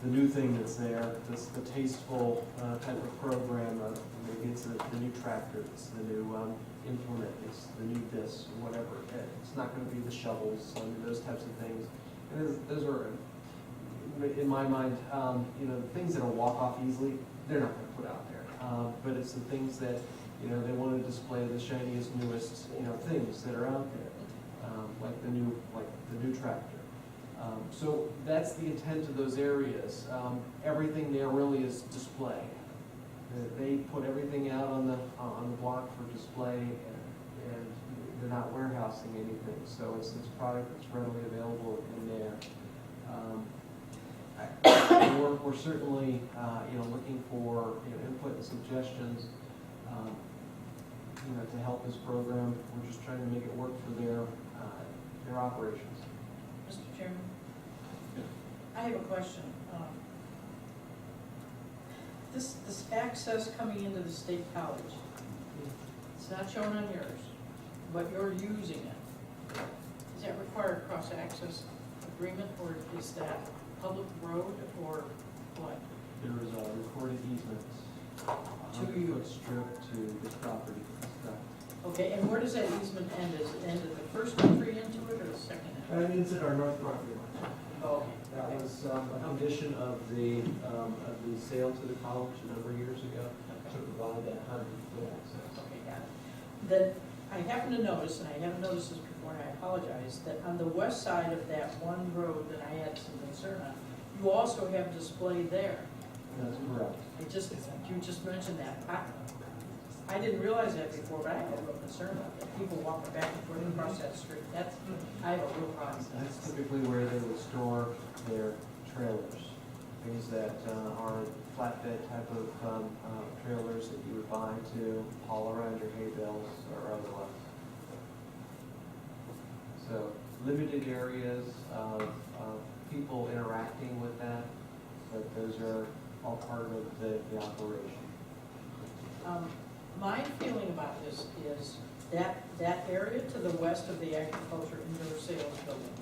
new thing that's there, the tasteful type of program of maybe it's the new tractor, it's the new implement, it's the new this, whatever. It's not going to be the shovels, those types of things. And those are, in my mind, the things that'll walk off easily, they're not going to put out there. But it's the things that, they want to display the shiniest, newest, things that are out there, like the new tractor. So that's the intent of those areas. Everything there really is display. They put everything out on the block for display, they're not warehousing anything, so it's product that's readily available in there. We're certainly, looking for, input and suggestions, to help this program. We're just trying to make it work for their operations. Mr. Chairman? I have a question. This access coming into the State College, it's not shown on yours, but you're using it. Does that require a cross-access agreement, or is that public road, or what? There is a recorded easement, To 100-foot strip to this property. Correct. Okay, and where does that easement end? Does it end at the first entry into it, or the second entry? It's at our north property line. Oh, That was a condition of the sale to the college a number of years ago to provide that 100-foot access. okay, got it. Then, I happen to notice, and I haven't noticed this before, and I apologize, that on the west side of that one road that I had some concern on, you also have display there. That's correct. You just mentioned that. I didn't realize that before, but I had a real concern about that. People walking back and forth across that street. I have a real problem. That's typically where they would store their trailers, things that are flatbed type of trailers that you would buy to haul around your hay bales or otherwise. So limited areas of people interacting with that, but those are all part of the operation. My feeling about this is that area to the west of the agriculture indoor sales building,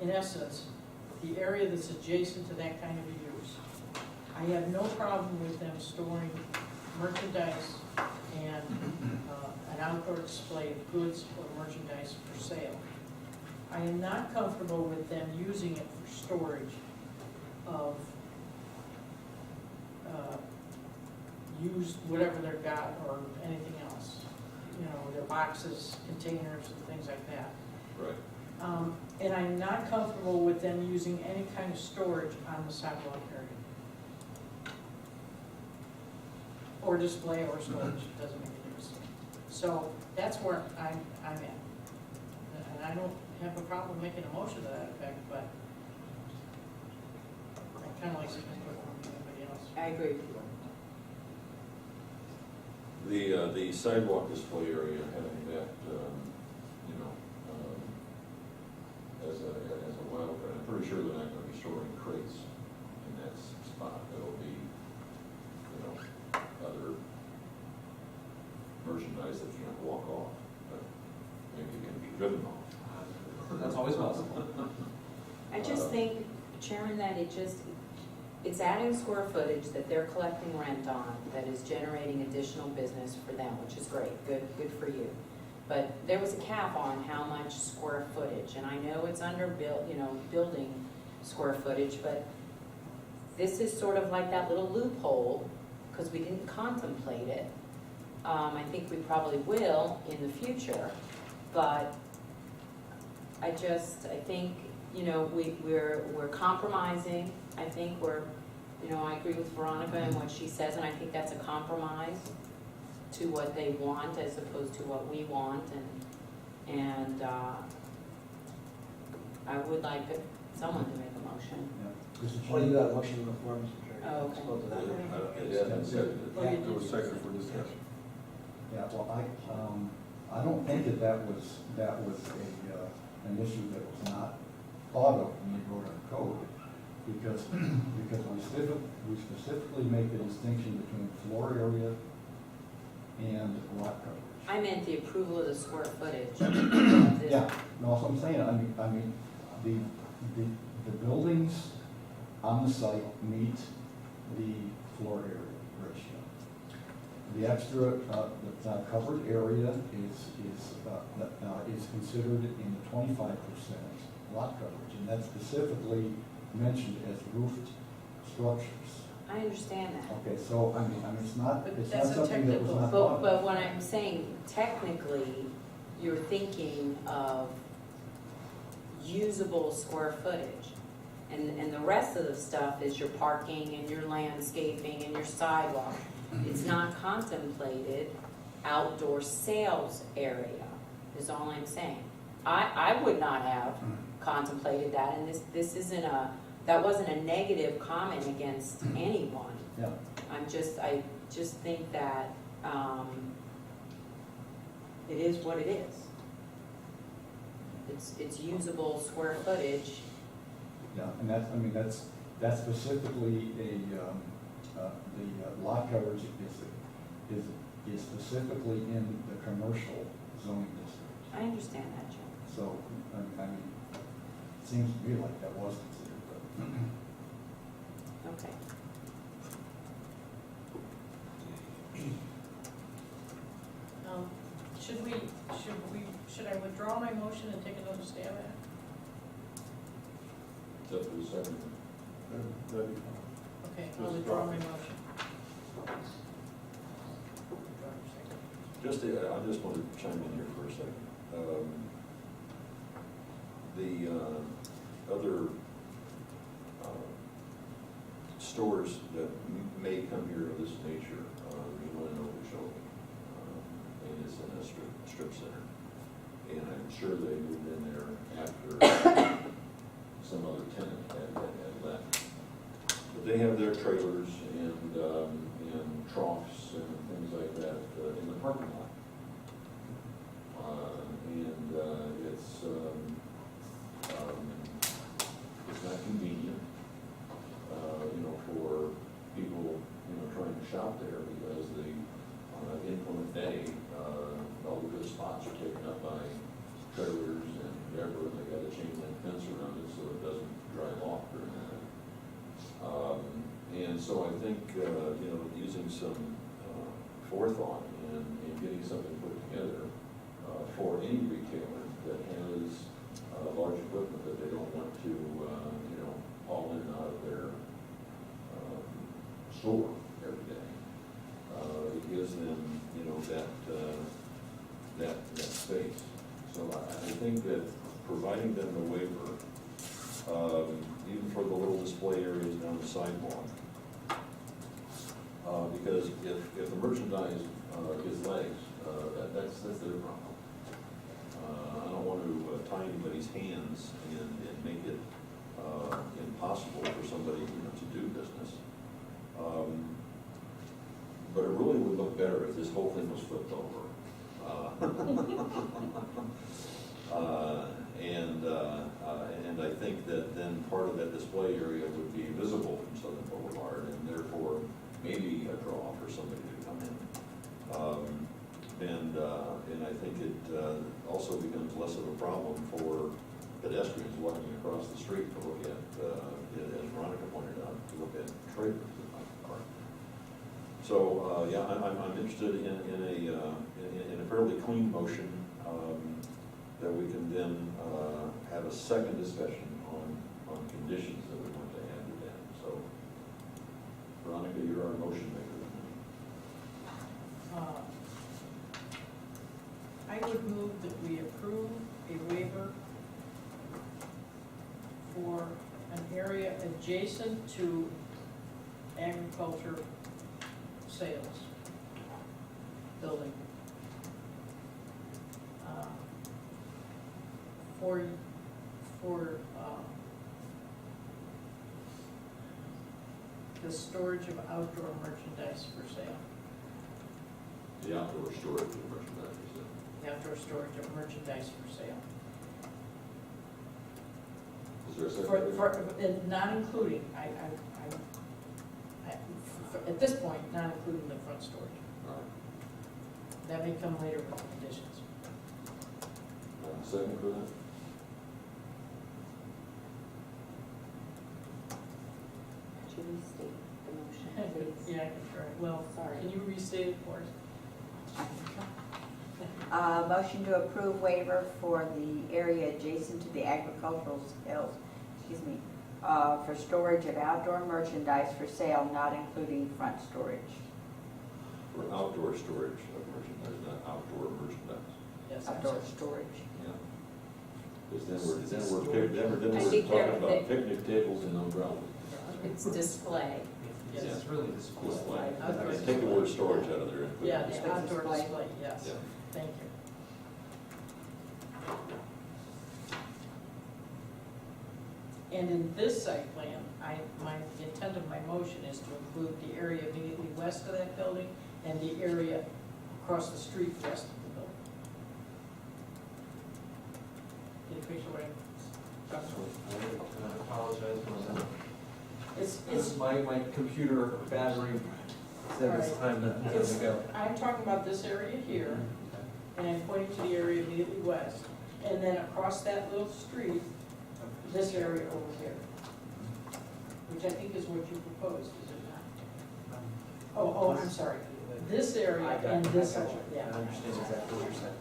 in essence, the area that's adjacent to that kind of a use, I have no problem with them storing merchandise and an outdoor display of goods or merchandise for sale. I am not comfortable with them using it for storage of used whatever they've got or anything else. Their boxes, containers, and things like that. Right. And I'm not comfortable with them using any kind of storage on the sidewalk area. Or display or storage, it doesn't make a difference. So that's where I'm at. And I don't have a problem making a motion to that effect, but I kind of like some input from anybody else. I agree. The sidewalk display area, having that, as a wild card, I'm pretty sure they're not gonna be storing crates in that spot. That'll be, other merchandise that you can't walk off, but maybe you can be driven off. That's always possible. I just think, Chairman, that it's adding square footage that they're collecting rent on that is generating additional business for them, which is great, good for you. But there was a cap on how much square footage, and I know it's under building square footage, but this is sort of like that little loophole, because we didn't contemplate it. I think we probably will in the future, but I think, we're compromising. I think I agree with Veronica and what she says, and I think that's a compromise to what they want as opposed to what we want, and I would like someone to make a motion. Yeah. Mr. Well, you Chairman? got a motion on the floor, Mr. Chairman. Oh, okay. Let's close it out. It hasn't seconded. Oh, you There was did. second for discussion. Yeah, well, I don't think that was an issue that was not thought of when we wrote our code, because we specifically make the distinction between floor area and lot coverage. I meant the approval of the square footage. Yeah, no, that's what I'm saying, I mean, the buildings on the site meet the floor area ratio. The extra, the covered area is considered in the 25% lot coverage, and that's specifically mentioned as roofed structures. I understand that. Okay, so, I mean, it's not But something that's a that was technical- not thought of. But when I'm saying technically, you're thinking of usable square footage. And the rest of the stuff is your parking and your landscaping and your sidewalk. It's not contemplated outdoor sales area, is all I'm saying. I would not have contemplated that, and this isn't that wasn't a negative comment against anyone. Yeah. I just think that, it is what it is. It's usable square footage. Yeah, and that's specifically the lot coverage is specifically in the commercial zoning district. I understand that, Jim. So, it seems to me like that was considered, but. Okay. Should I withdraw my motion and take another stab at it? Is that for the second? That'd be fine. Okay, I'll withdraw my motion. I just want to chime in here for a second. The other stores that may come here of this nature, you want to know the show. And it's in a strip center. And I'm sure they moved in there after some other tenant had left. But they have their trailers and troughs and things like that in the parking lot. It's not convenient, for people, trying to shop there because the inclement day, all the good spots are taken up by trailers and whatever, and they got a chain link fence around it so it doesn't dry off during that. And so I think, using some forethought and getting something put together for any retailer that has large equipment that they don't want to, haul in and out of their store every day. It gives them, that space. So I think that providing them the waiver, even for the little display areas down the sidewalk, because if the merchandise gets legs, that's their problem. I don't want to tie anybody's hands and make it impossible for somebody, to do business. But it really would look better if this whole thing was flipped over. And I think that then part of that display area would be visible from Southern Boulevard, and therefore maybe a draw for somebody to come in. And I think it also becomes less of a problem for pedestrians walking across the street to look at, as Veronica pointed out, to look at trailers that might park. So, I'm interested in a fairly clean motion that we can then have a second discussion on conditions that we want to add to that. So, Veronica, you're our motion maker. I would move that we approve a waiver for an area adjacent to agriculture sales building. For the storage of outdoor merchandise for sale. The outdoor storage of merchandise. The outdoor storage of merchandise for sale. Is there a second? And not including, at this point, not including the front storage. All right. That may come later with the conditions. Second for that? Could you restate the motion, please? Yeah, I can try. Well, Sorry. can you restate it for us? Motion to approve waiver for the area adjacent to the agricultural sales, for storage of outdoor merchandise for sale, not including front storage. For outdoor storage of merchandise, not outdoor merchandise. Yes, I'm Outdoor sorry. storage. Yeah. Because then we're I talking think about picnic tables and umbrellas. It's display. yes. It's really display. Display. Outdoor Take the word storage out of there. and put Yeah, display. the outdoor Display. display, yes, Yeah. thank you. And in this site plan, the intent of my motion is to include the area immediately west of that building and the area across the street west of the building. Did you appreciate what I apologize. it's, My computer battery said it's time to go. I'm talking about this area here, and I'm pointing to the area immediately west, and then across that little street, this area over here, which I think is what you proposed, is it not? Oh, I'm sorry, this area and this area, I yeah. understand exactly what you're saying.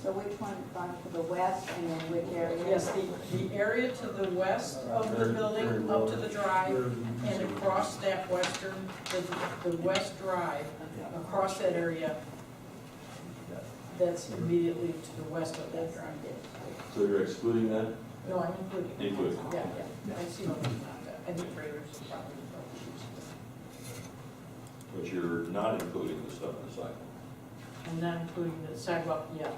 So which one, going to the west and then which area? Yes, the area to the west of the building, up to the drive, and across that western, the west drive, across that area, that's immediately to the west of that drive. So you're excluding that? No, I'm including. Including. Yeah, I see what you're not, I think trailers probably. But you're not including the stuff in the sidewalk. I'm not including the sidewalk yet.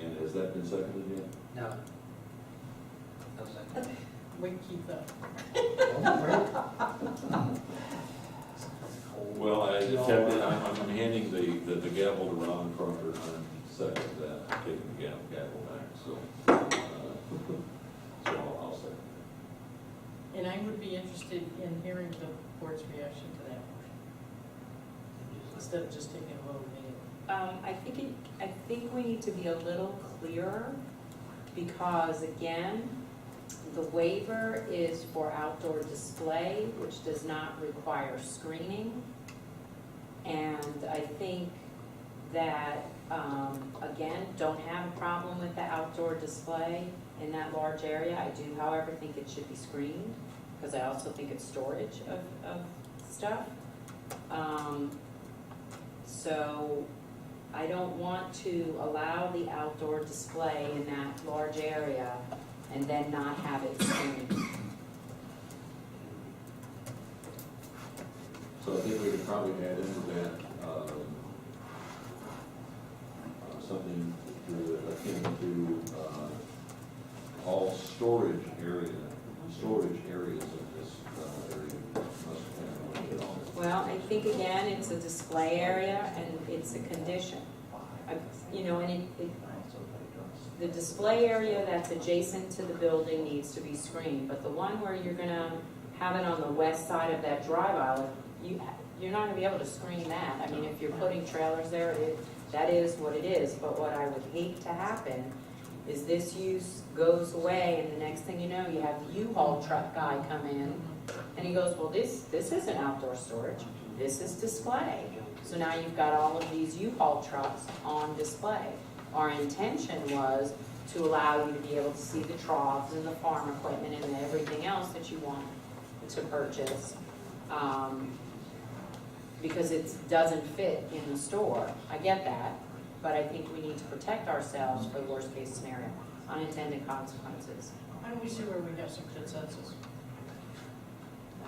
And has that been seconded yet? No. No second. We can keep that. Well, I'm handing the gavel to Ron Crawford, and I'm second that, taking the gavel back, so, I'll second And I would be interested in hearing the board's reaction to that motion, instead of just taking a vote immediately. I think we need to be a little clearer, because again, the waiver is for outdoor display, which does not require screening. And I think that, again, don't have a problem with the outdoor display in that large area. I do, however, think it should be screened, because I also think it's storage of stuff. So I don't want to allow the outdoor display in that large area and then not have it screened. So I think we could probably add into that, something akin to, all storage areas of this, area must have. Well, I think again, it's a display area and it's a condition. You know, and the display area that's adjacent to the building needs to be screened, but the one where you're gonna have it on the west side of that drive aisle, you're not gonna be able to screen that. I mean, if you're putting trailers there, that is what it is, but what I would hate to happen is this use goes away, and the next thing you know, you have the U-Haul truck guy come in, and he goes, well, this isn't outdoor storage, this is display. So now you've got all of these U-Haul trucks on display. Our intention was to allow you to be able to see the troughs and the farm equipment and everything else that you want to purchase, because it doesn't fit in the store. I get that, but I think we need to protect ourselves for the worst case scenario, unintended consequences. Why don't we see where we have some consensus?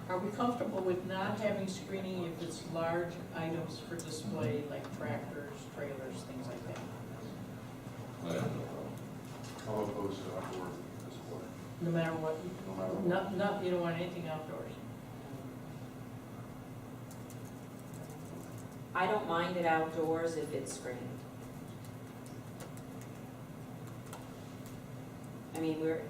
Are we comfortable with not having screening if it's large items for display, like tractors, trailers, things like that? I don't know. I'm opposed to outdoor display. No matter what, No matter what. you don't want anything outdoors. I don't mind it outdoors if it's screened. I mean, we're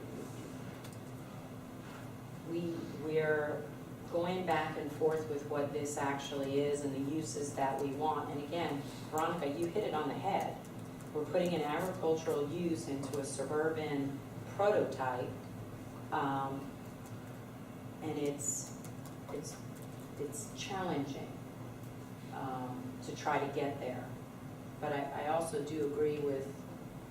going back and forth with what this actually is and the uses that we want. And again, Veronica, you hit it on the head. We're putting an agricultural use into a suburban prototype, and it's challenging to try to get there. But I also do agree with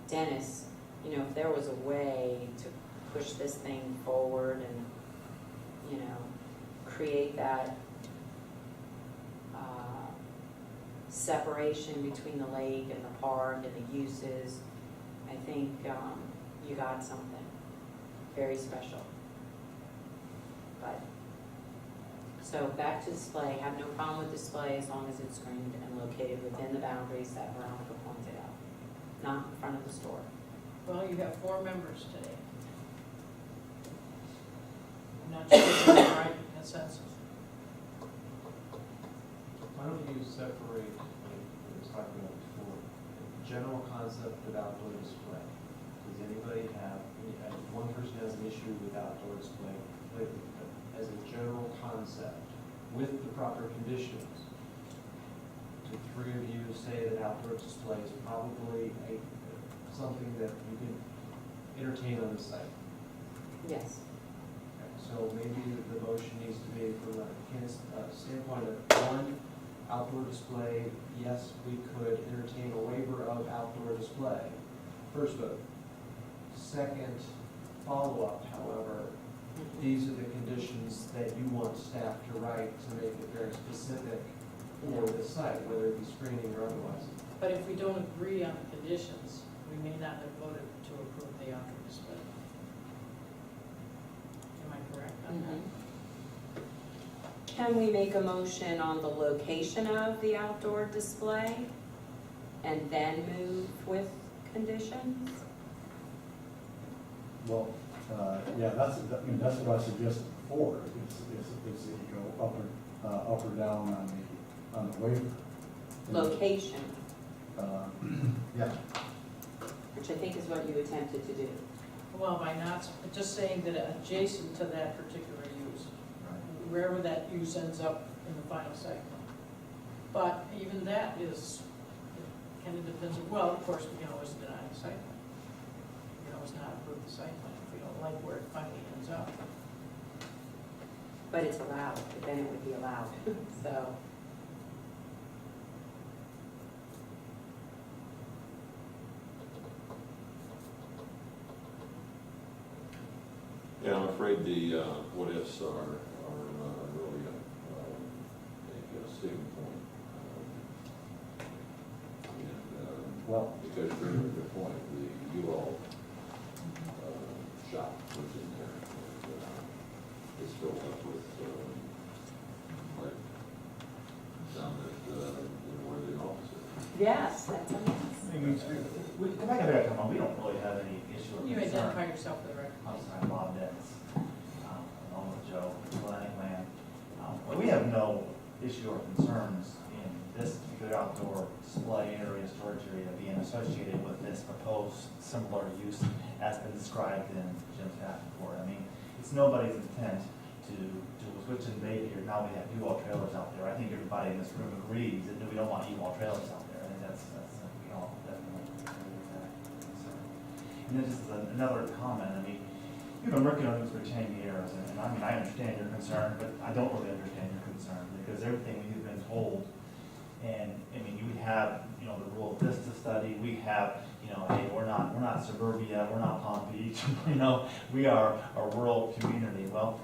Dennis, you know, if there was a way to push this thing forward and, you know, create that separation between the lake and the park and the uses, I think, you got something very special. But, so back to display, have no problem with display as long as it's screened and located within the boundaries that Veronica pointed out, not in front of the store. Well, you have 4 members today. I'm not sure if that's right consensus. Why don't you separate, like we were talking about before, the general concept of outdoor display? Does anybody have, one person has an issue with outdoor display, but as a general concept, with the proper conditions, the 3 of you say that outdoor display is probably something that you can entertain on the site? Yes. Okay, so maybe the motion needs to be from a standpoint of one, outdoor display, yes, we could entertain a waiver of outdoor display. First vote. Second, follow-up, however, these are the conditions that you want staff to write to make it very specific for the site, whether it be screening or otherwise. But if we don't agree on the conditions, we may not have voted to approve the outdoor display. Am I correct on that? Can we make a motion on the location of the outdoor display and then move with conditions? Well, yeah, that's what I suggested before, is that you go up or down on the waiver. Location, Yeah, which I think is what you attempted to do. Well, by not, just saying that adjacent to that particular use, wherever that use ends up in the final site plan. But even that is, kind of depends, well, of course, we can always deny the site plan. We can always not approve the site plan if we don't like where it finally ends up. But it's allowed, but then it would be allowed, so. Yeah, I'm afraid the what-ifs are really a sticking point. well, Because you bring up a good point, the U-Haul shop was in there, and it's filled up with, like, down at, where the office is. Yes, that's a mess. If I can back up, we don't really have any issue or You concern. identify yourself for the record. I'm sorry, Bob Dennis, along with Joe, Atlantic Land. But we have no issue or concerns in this particular outdoor display area, storage area being associated with this proposed similar use as been described in Jim's staff report. I mean, it's nobody's intent to switch and bait here. Now we have U-Haul trailers out there. I think everybody in this room agrees that we don't want U-Haul trailers out there. I think that's we all definitely agree with that concern. And then just another comment, I mean, you've been working on this for 10 years, and I mean, I understand your concern, but I don't really understand your concern, because everything we've been told, and, I mean, you have, the rural vista study, we have, hey, we're not suburbia, we're not Palm Beach, we are a rural community. Well,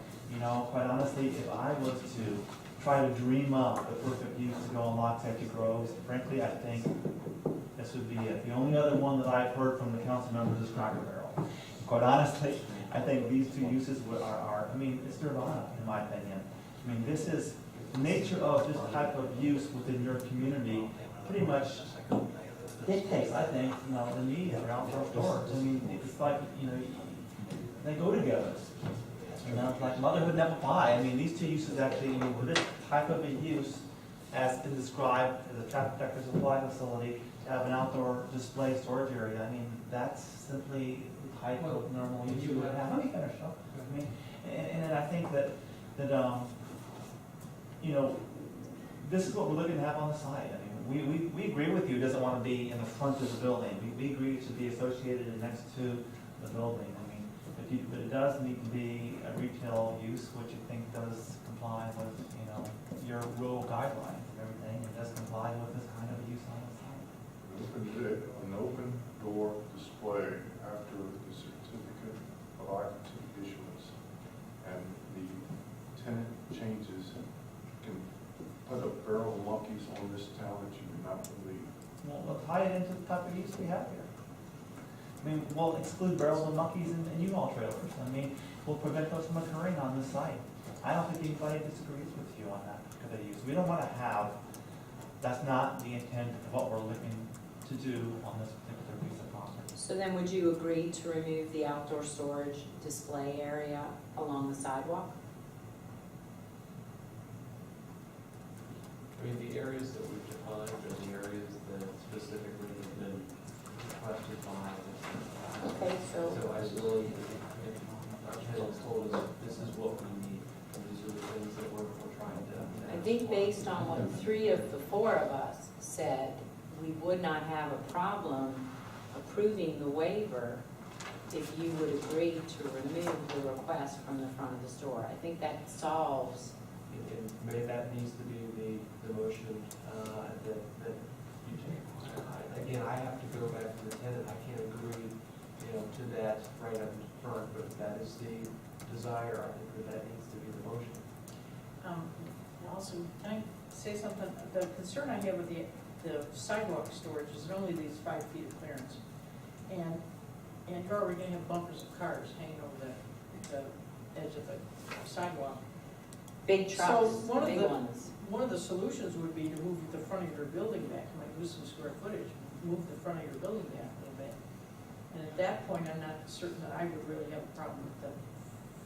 quite honestly, if I was to try to dream up the perfect use to go on Loxahatchee Groves, frankly, I think this would be it. The only other one that I've heard from the council members is Cracker Barrel. Quite honestly, I think these 2 uses are it's nirvana, in my opinion. I mean, this is, the nature of this type of use within your community pretty much dictates, I think, the need for outdoor storage. I mean, it's like, they go together. It's like motherhood and apple pie. I mean, these 2 uses actually, for this type of a use, as been described as a traffic protector supply facility, to have an outdoor display storage area, I mean, that's simply the type of normal use you would have. Let me finish up. I mean, and then I think that this is what we're looking to have on the site. I mean, we agree with you, it doesn't want to be in the front of the building. We agree it should be associated next to the building. I mean, but it does need to be a retail use, which I think does comply with, your rural guidelines and everything. It does comply with this kind of use on the site. An open door display after the certificate of occupancy issuance and the tenant changes can put a barrel of monkeys on this town that you do not believe. Well, we'll tie it into the type of use we have here. I I mean, we'll exclude barrels and monkeys and U-Haul trailers. I mean, we'll prevent those from occurring on this site. I don't think anybody disagrees with you on that particular use. We don't want to have, that's not the intent of what we're looking to do on this particular piece of property. So then would you agree to remove the outdoor storage display area along the sidewalk? I mean, the areas that we've defined are the areas that specifically have been requested by. Okay, so, So I really, our tenants told us, this is what we need, and these are the things that we're trying to. I think based on what 3 of the 4 of us said, we would not have a problem approving the waiver if you would agree to remove the request from the front of the store. I think that solves. And maybe that needs to be the motion that you take. Again, I have to go back to the tenant, I can't agree, to that right up front, but if that is the desire, I think that needs to be the motion. Also, can I say something? The concern I have with the sidewalk storage is only these 5 feet of clearance. And you're already gonna have bumpers of cars hanging over the edge of the sidewalk. Big trucks, one of big the- ones. One of the solutions would be to move the front of your building back, you might lose some square footage, move the front of your building back a little bit. And at that point, I'm not certain that I would really have a problem with the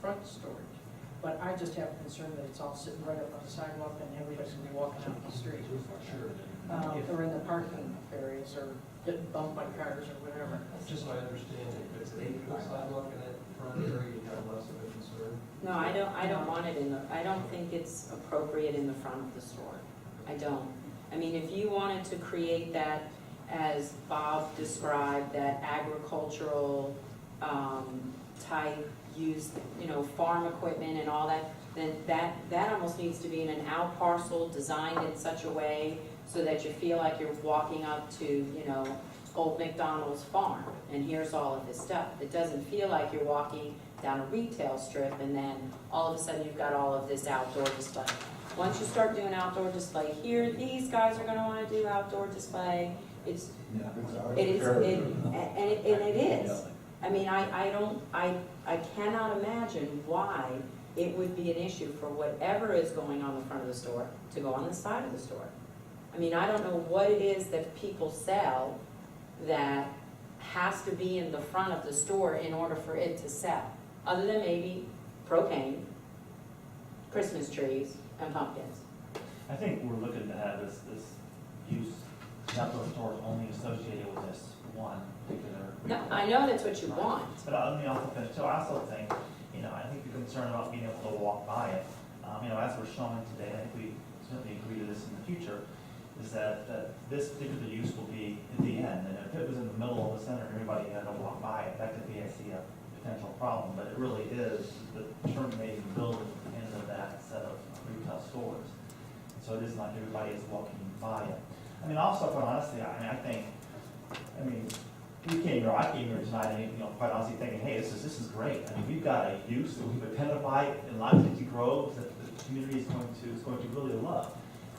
front storage. But I just have a concern that it's all sitting right up on the sidewalk and everybody's gonna be walking out the street. Sure. Or in the parking areas, or getting bumped by cars or whatever. Just so I understand, if it's an 8-foot sidewalk in that front area, you have less of a concern? No, I don't want it in the, I don't think it's appropriate in the front of the store. I don't. I mean, if you wanted to create that, as Bob described, that agricultural type use, farm equipment and all that, then that almost needs to be in an out parcel, designed in such a way so that you feel like you're walking up to, Old McDonald's farm, and here's all of his stuff. It doesn't feel like you're walking down a retail strip and then all of a sudden you've got all of this outdoor display. Once you start doing outdoor display here, these guys are gonna wanna do outdoor display. It is. I mean, I cannot imagine why it would be an issue for whatever is going on the front of the store to go on the side of the store. I mean, I don't know what it is that people sell that has to be in the front of the store in order for it to sell, other than maybe propane, Christmas trees, and pumpkins. I think we're looking to have this use, outdoor stores only associated with this one particular. No, I know that's what you want. But let me also finish, so I also think, I think the concern about being able to walk by it, as we're showing today, I think we certainly agree to this in the future, is that this particular use will be at the end, and if it was in the middle of the center, everybody had to walk by it, that could be, I see, a potential problem, but it really is the terminating building at the end of that set of retail stores. So it is not everybody is walking by it. I mean, also, quite honestly, I think, we came here, I came here tonight, and, quite honestly thinking, hey, this is great. I mean, we've got a use that we've identified in Lime Groves that the community is going to really love.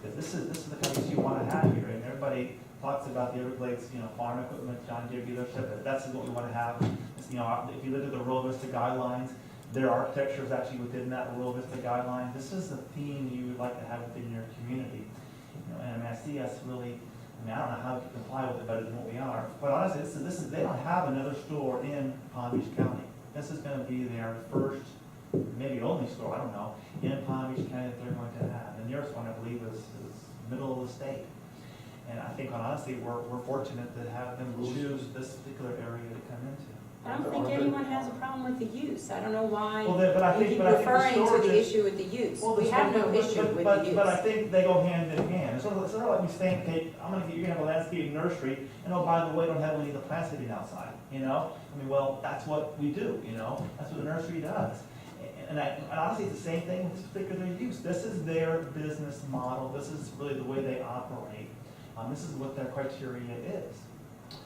Because this is the kind of use you want to have here, and everybody talks about the Everglades, farm equipment, John Deere dealership, but that's what we want to have. It's, if you look at the Rural Vista guidelines, their architecture is actually within that Rural Vista guideline. This is the theme you would like to have within your community. And I see us really, I don't know how we can comply with it better than what we are. But honestly, they don't have another store in Palm Beach County. This is going to be their first, maybe only store, I don't know, in Palm Beach County that they're going to have. The nearest one, I believe, is middle of the state. And I think, honestly, we're fortunate to have them choose this particular area to come into. I don't think anyone has a problem with the use. I don't know why Well, but I you think, keep but I think the referring to storage the is- issue with the use. Well, We have no issue with the use. But I think they go hand in hand. It's sort of like me saying, okay, you're gonna have a landscaping nursery, and oh, by the way, don't have any of the plants sitting outside, well, that's what we do, that's what the nursery does. And honestly, it's the same thing with this particular use. This is their business model. This is really the way they operate. This is what their criteria is.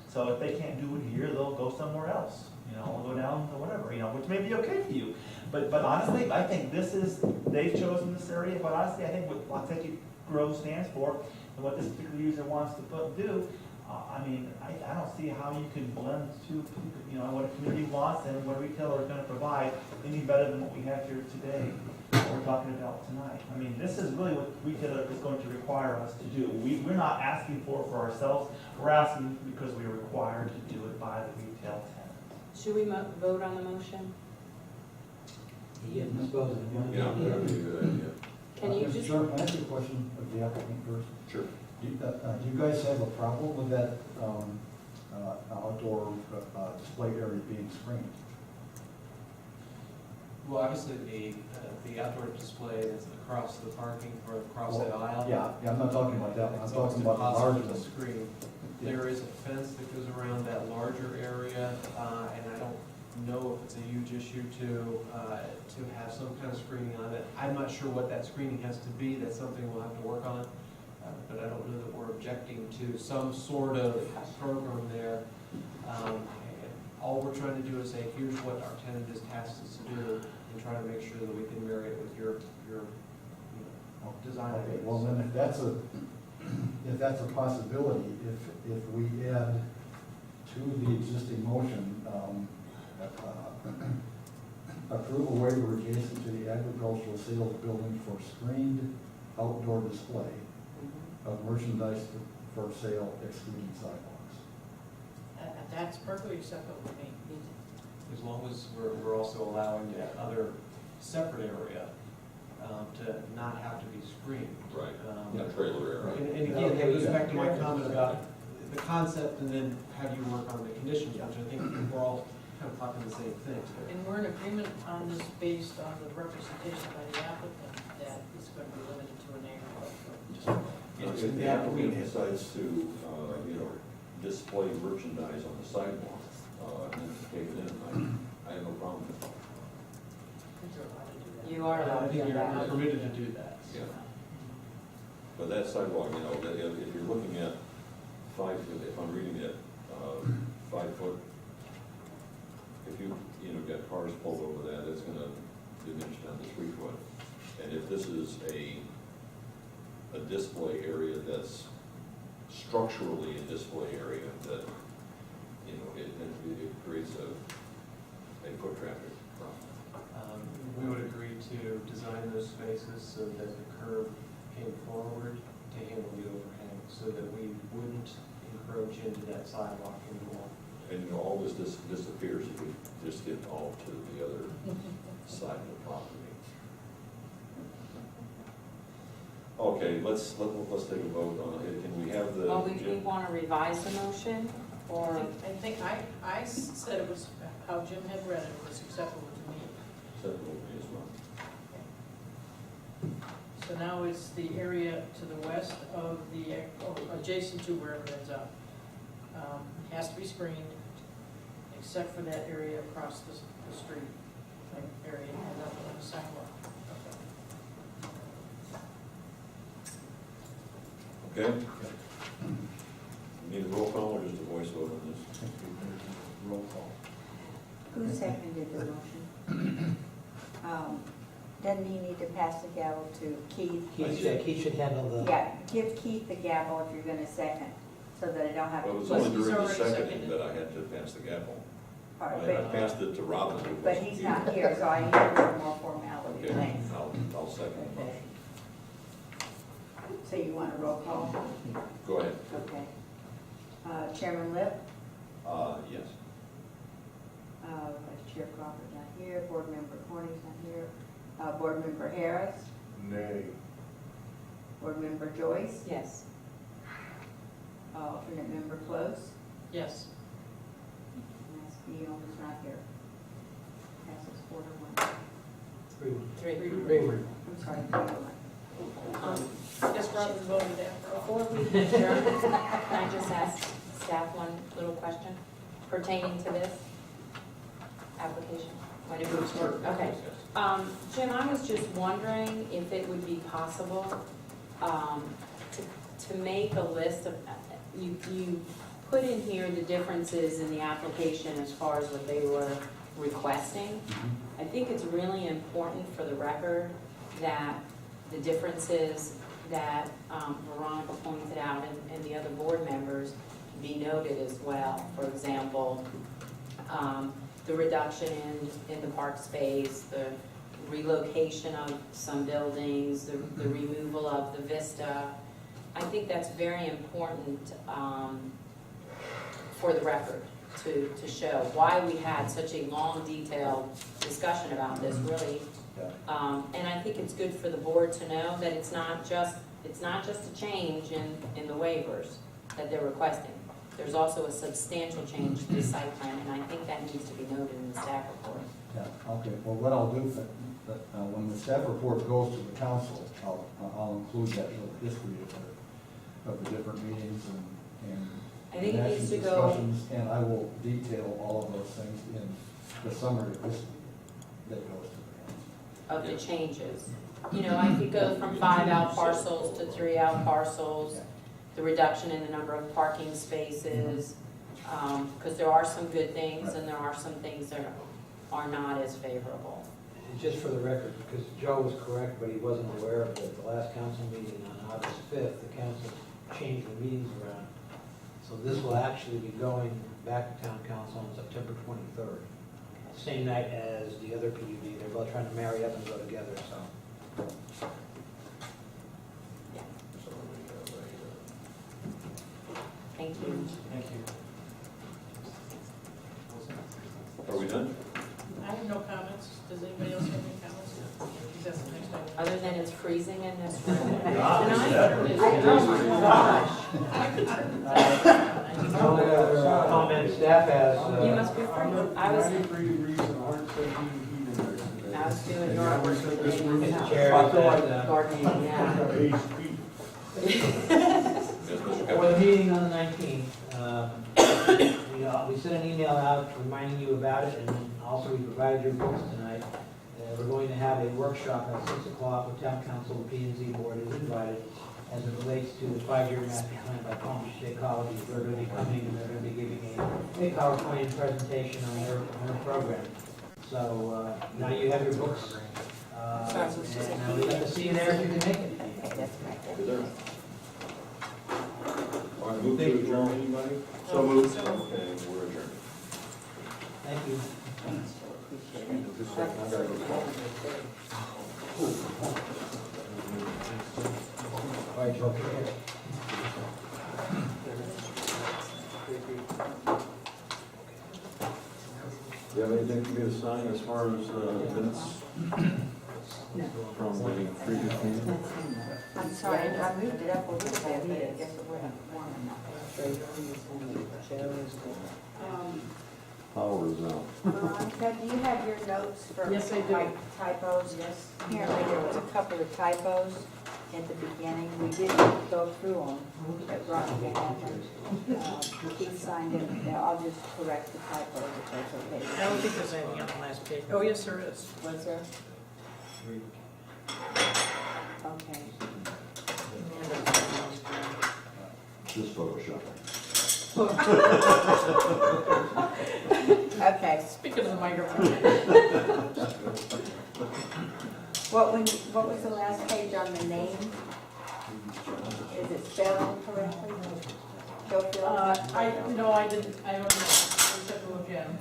So if they can't do it here, they'll go somewhere else. We'll go down to whatever, which may be okay for you. But honestly, I think they've chosen this area, but honestly, I think what Waxahachie Grove stands for, and what this particular user wants to do, I mean, I don't see how you can blend two, you know, what a community wants and what a retailer is gonna provide any better than what we have here today, what we're talking about tonight. I mean, this is really what retailer is going to require us to do. We're not asking for ourselves, we're asking because we are required to do it by the retail tenant. Should we vote on the motion? He is disposing of one. Yeah, that'd be a good idea. Can you Mr. just, Chairman, can I ask you a question of the applicant first? Sure. Do you guys have a problem with that outdoor display area being screened? Well, obviously, the outdoor display that's across the parking or across that aisle. Yeah, I'm not talking about that one, I'm It's talking almost about the larger impossible to one. screen. There is a fence that goes around that larger area, and I don't know if it's a huge issue to have some kind of screening on it. I'm not sure what that screening has to be, that's something we'll have to work on, but I don't know that we're objecting to some sort of program there. All we're trying to do is say, here's what our tenant has tasked us to do, and try to make sure that we can marry it with your you know, design. Okay, well then if that's a possibility, if we add to the existing motion, approve a waiver adjacent to the agricultural sales building for screened outdoor display of merchandise for sale excluding sidewalks. That's perfectly acceptable to me. As long as we're also allowing that other separate area to not have to be screened. Right, yeah, trailer area. And again, it goes back to my comment about the concept and then how do you work on the conditions, which I think we're all kind of talking the same thing. And we're in agreement on this based on the representation by the applicant that it's going to be limited to an agricultural display. If the applicant decides to, you know, display merchandise on the sidewalk, and then take it in, I have no problem with that. You're allowed to do that. you are I allowed to think do you're that. permitted to do that. Yeah. But that sidewalk, you know, if you're looking at if I'm reading it, 5 foot, if you know, got cars pulled over that, it's gonna diminish down to 3 foot. And if this is a display area that's structurally a display area that, you know, it creates a foot traffic problem. We would agree to design those spaces so that the curb came forward to handle the overhang, so that we wouldn't encroach into that sidewalk anymore. And, you know, all this disappears if we just get all to the other side of the property. Okay, let's take a vote on it. Can we have the? Well, we want to revise the motion, or, I think I said it was, how Jim had read it was acceptable to me. Acceptable to me as well. So now it's the area to the west of the, adjacent to wherever it ends up. Has to be screened, except for that area across the street, like area, and nothing on the sidewalk. Okay? Need a roll call or just a voice vote on this? Roll call. Who seconded the motion? Doesn't he need to pass the gavel to Keith? Keith should handle the. Yeah, give Keith the gavel if you're gonna second, so that I don't have to. Well, it was Plus, only he's during the already seconding seconded. that I had to pass the gavel. All right, I passed it to Robin. who but wasn't he's here. not here, so I need a little more formality, Okay, thanks. I'll second the motion. So you want a roll call? Go ahead. Okay. Chairman Lip, Yes. Vice Chair Crawford not here, Board Member Corning's not here, Board Member Harris, Nay. Board Member Joyce, yes. Alternate Member Close, Yes. and that's Neil who's not here. Passes 4-1. 3-1. I'm sorry, 3-1. Guess Robin voted after all. Before we adjourn, can I just ask staff one little question pertaining to this application? Whenever we start. Okay. Jim, I was just wondering if it would be possible to make a list of, you put in here the differences in the application as far as what they were requesting. I think it's really important for the record that the differences that Veronica pointed out and the other board members, be noted as well. For example, the reduction in the park space, the relocation of some buildings, the removal of the vista. I think that's very important for the record to show why we had such a long, detailed discussion about this, really. And I think it's good for the board to know that it's not just a change in the waivers that they're requesting. There's also a substantial change to the site plan, and I think that needs to be noted in the staff report. Yeah, okay, well, what I'll do, when the staff report goes to the council, I'll include that little history of the different meetings and I think it needs to actual go- discussions, and I will detail all of those things in the summary of this that goes to the council. Of the changes. You know, I could go from 5 out parcels to 3 out parcels, the reduction in the number of parking spaces, because there are some good things and there are some things that are not as favorable. Just for the record, because Joe was correct, but he wasn't aware of it, at the last council meeting on August 5th, the council changed the meetings around. So this will actually be going back to town council on September 23rd. Same night as the other PUD. They're both trying to marry up and go together, so. Thank you. Thank you. Are we done? I have no comments. Does anybody else have any comments? That's the next item. Other than it's freezing in this room tonight. The only other comment staff has. You must be freezing. I was doing yard work with Mr. Chair, that, gardening, yeah. Yes, Mr. for the meeting on the 19th, we sent an email out reminding you about it, and also we provided your books tonight. We're going to have a workshop at 6 o'clock with town council. The P&Z board is invited as it relates to the 5-year master plan by Palm Beach State College. They're going to be coming and they're going to be giving a PowerPoint presentation on their program. So now you have your books. And now we have to see you there if you can make it. Is there? All right, move to adjourn, anybody? So moved. Okay, we're adjourned. Thank you. All right, Joe. take care. Do you have anything for me to sign as far as minutes from the previous meeting? I'm sorry, I moved it up a little bit, but I guess it wasn't warm enough. Power is out. Veronica, do you have your notes for Yes, I do. like typos? Yes. Apparently there was a couple of typos at the beginning. We didn't go through them, but Veronica had them. Keith signed it. Now I'll just correct the typos if that's okay. I don't think there's anything on the last page. Oh, yes, there is. Was there? Okay. Just Photoshop. Okay. Speaking of the microphone. What was the last page on the name? Is it spelled correctly? Joe I didn't, I don't know. I took a look at them.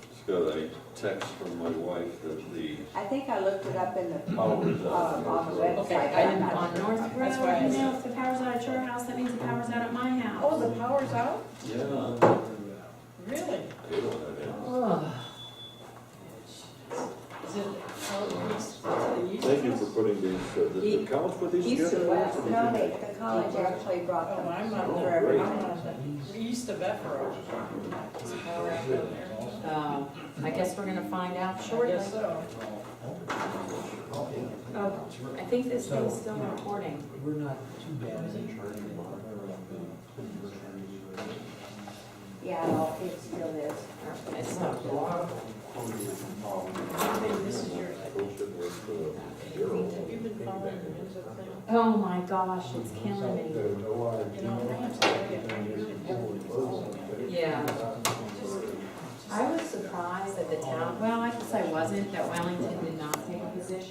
Just got a text from my wife that the I think I looked it up in the, power is out. on the website. Okay, I didn't- On North Road, That's why I you said- know, if the power's out at your house, that means the power's out at my house. Oh, the power's out? Yeah. Really? They don't have it. Is it out east, to the east? Thank you for putting these, the college put these East together? to west. No, the college actually brought Oh, them I'm for on everyone. I'm on the east of Effero. Is the power out down there? I guess we're gonna find out I shortly. guess so. Oh, I think this thing's still recording. We're not too bad. Yeah, well, it still is. It's not. Maybe this is yours. Bullshit with, Have you been following the news of things? Oh my gosh, it's killing me. You know, I have to tell you, I really haven't been following it. Yeah. I was surprised that the town, well, I guess I wasn't, that Wellington did not take a position.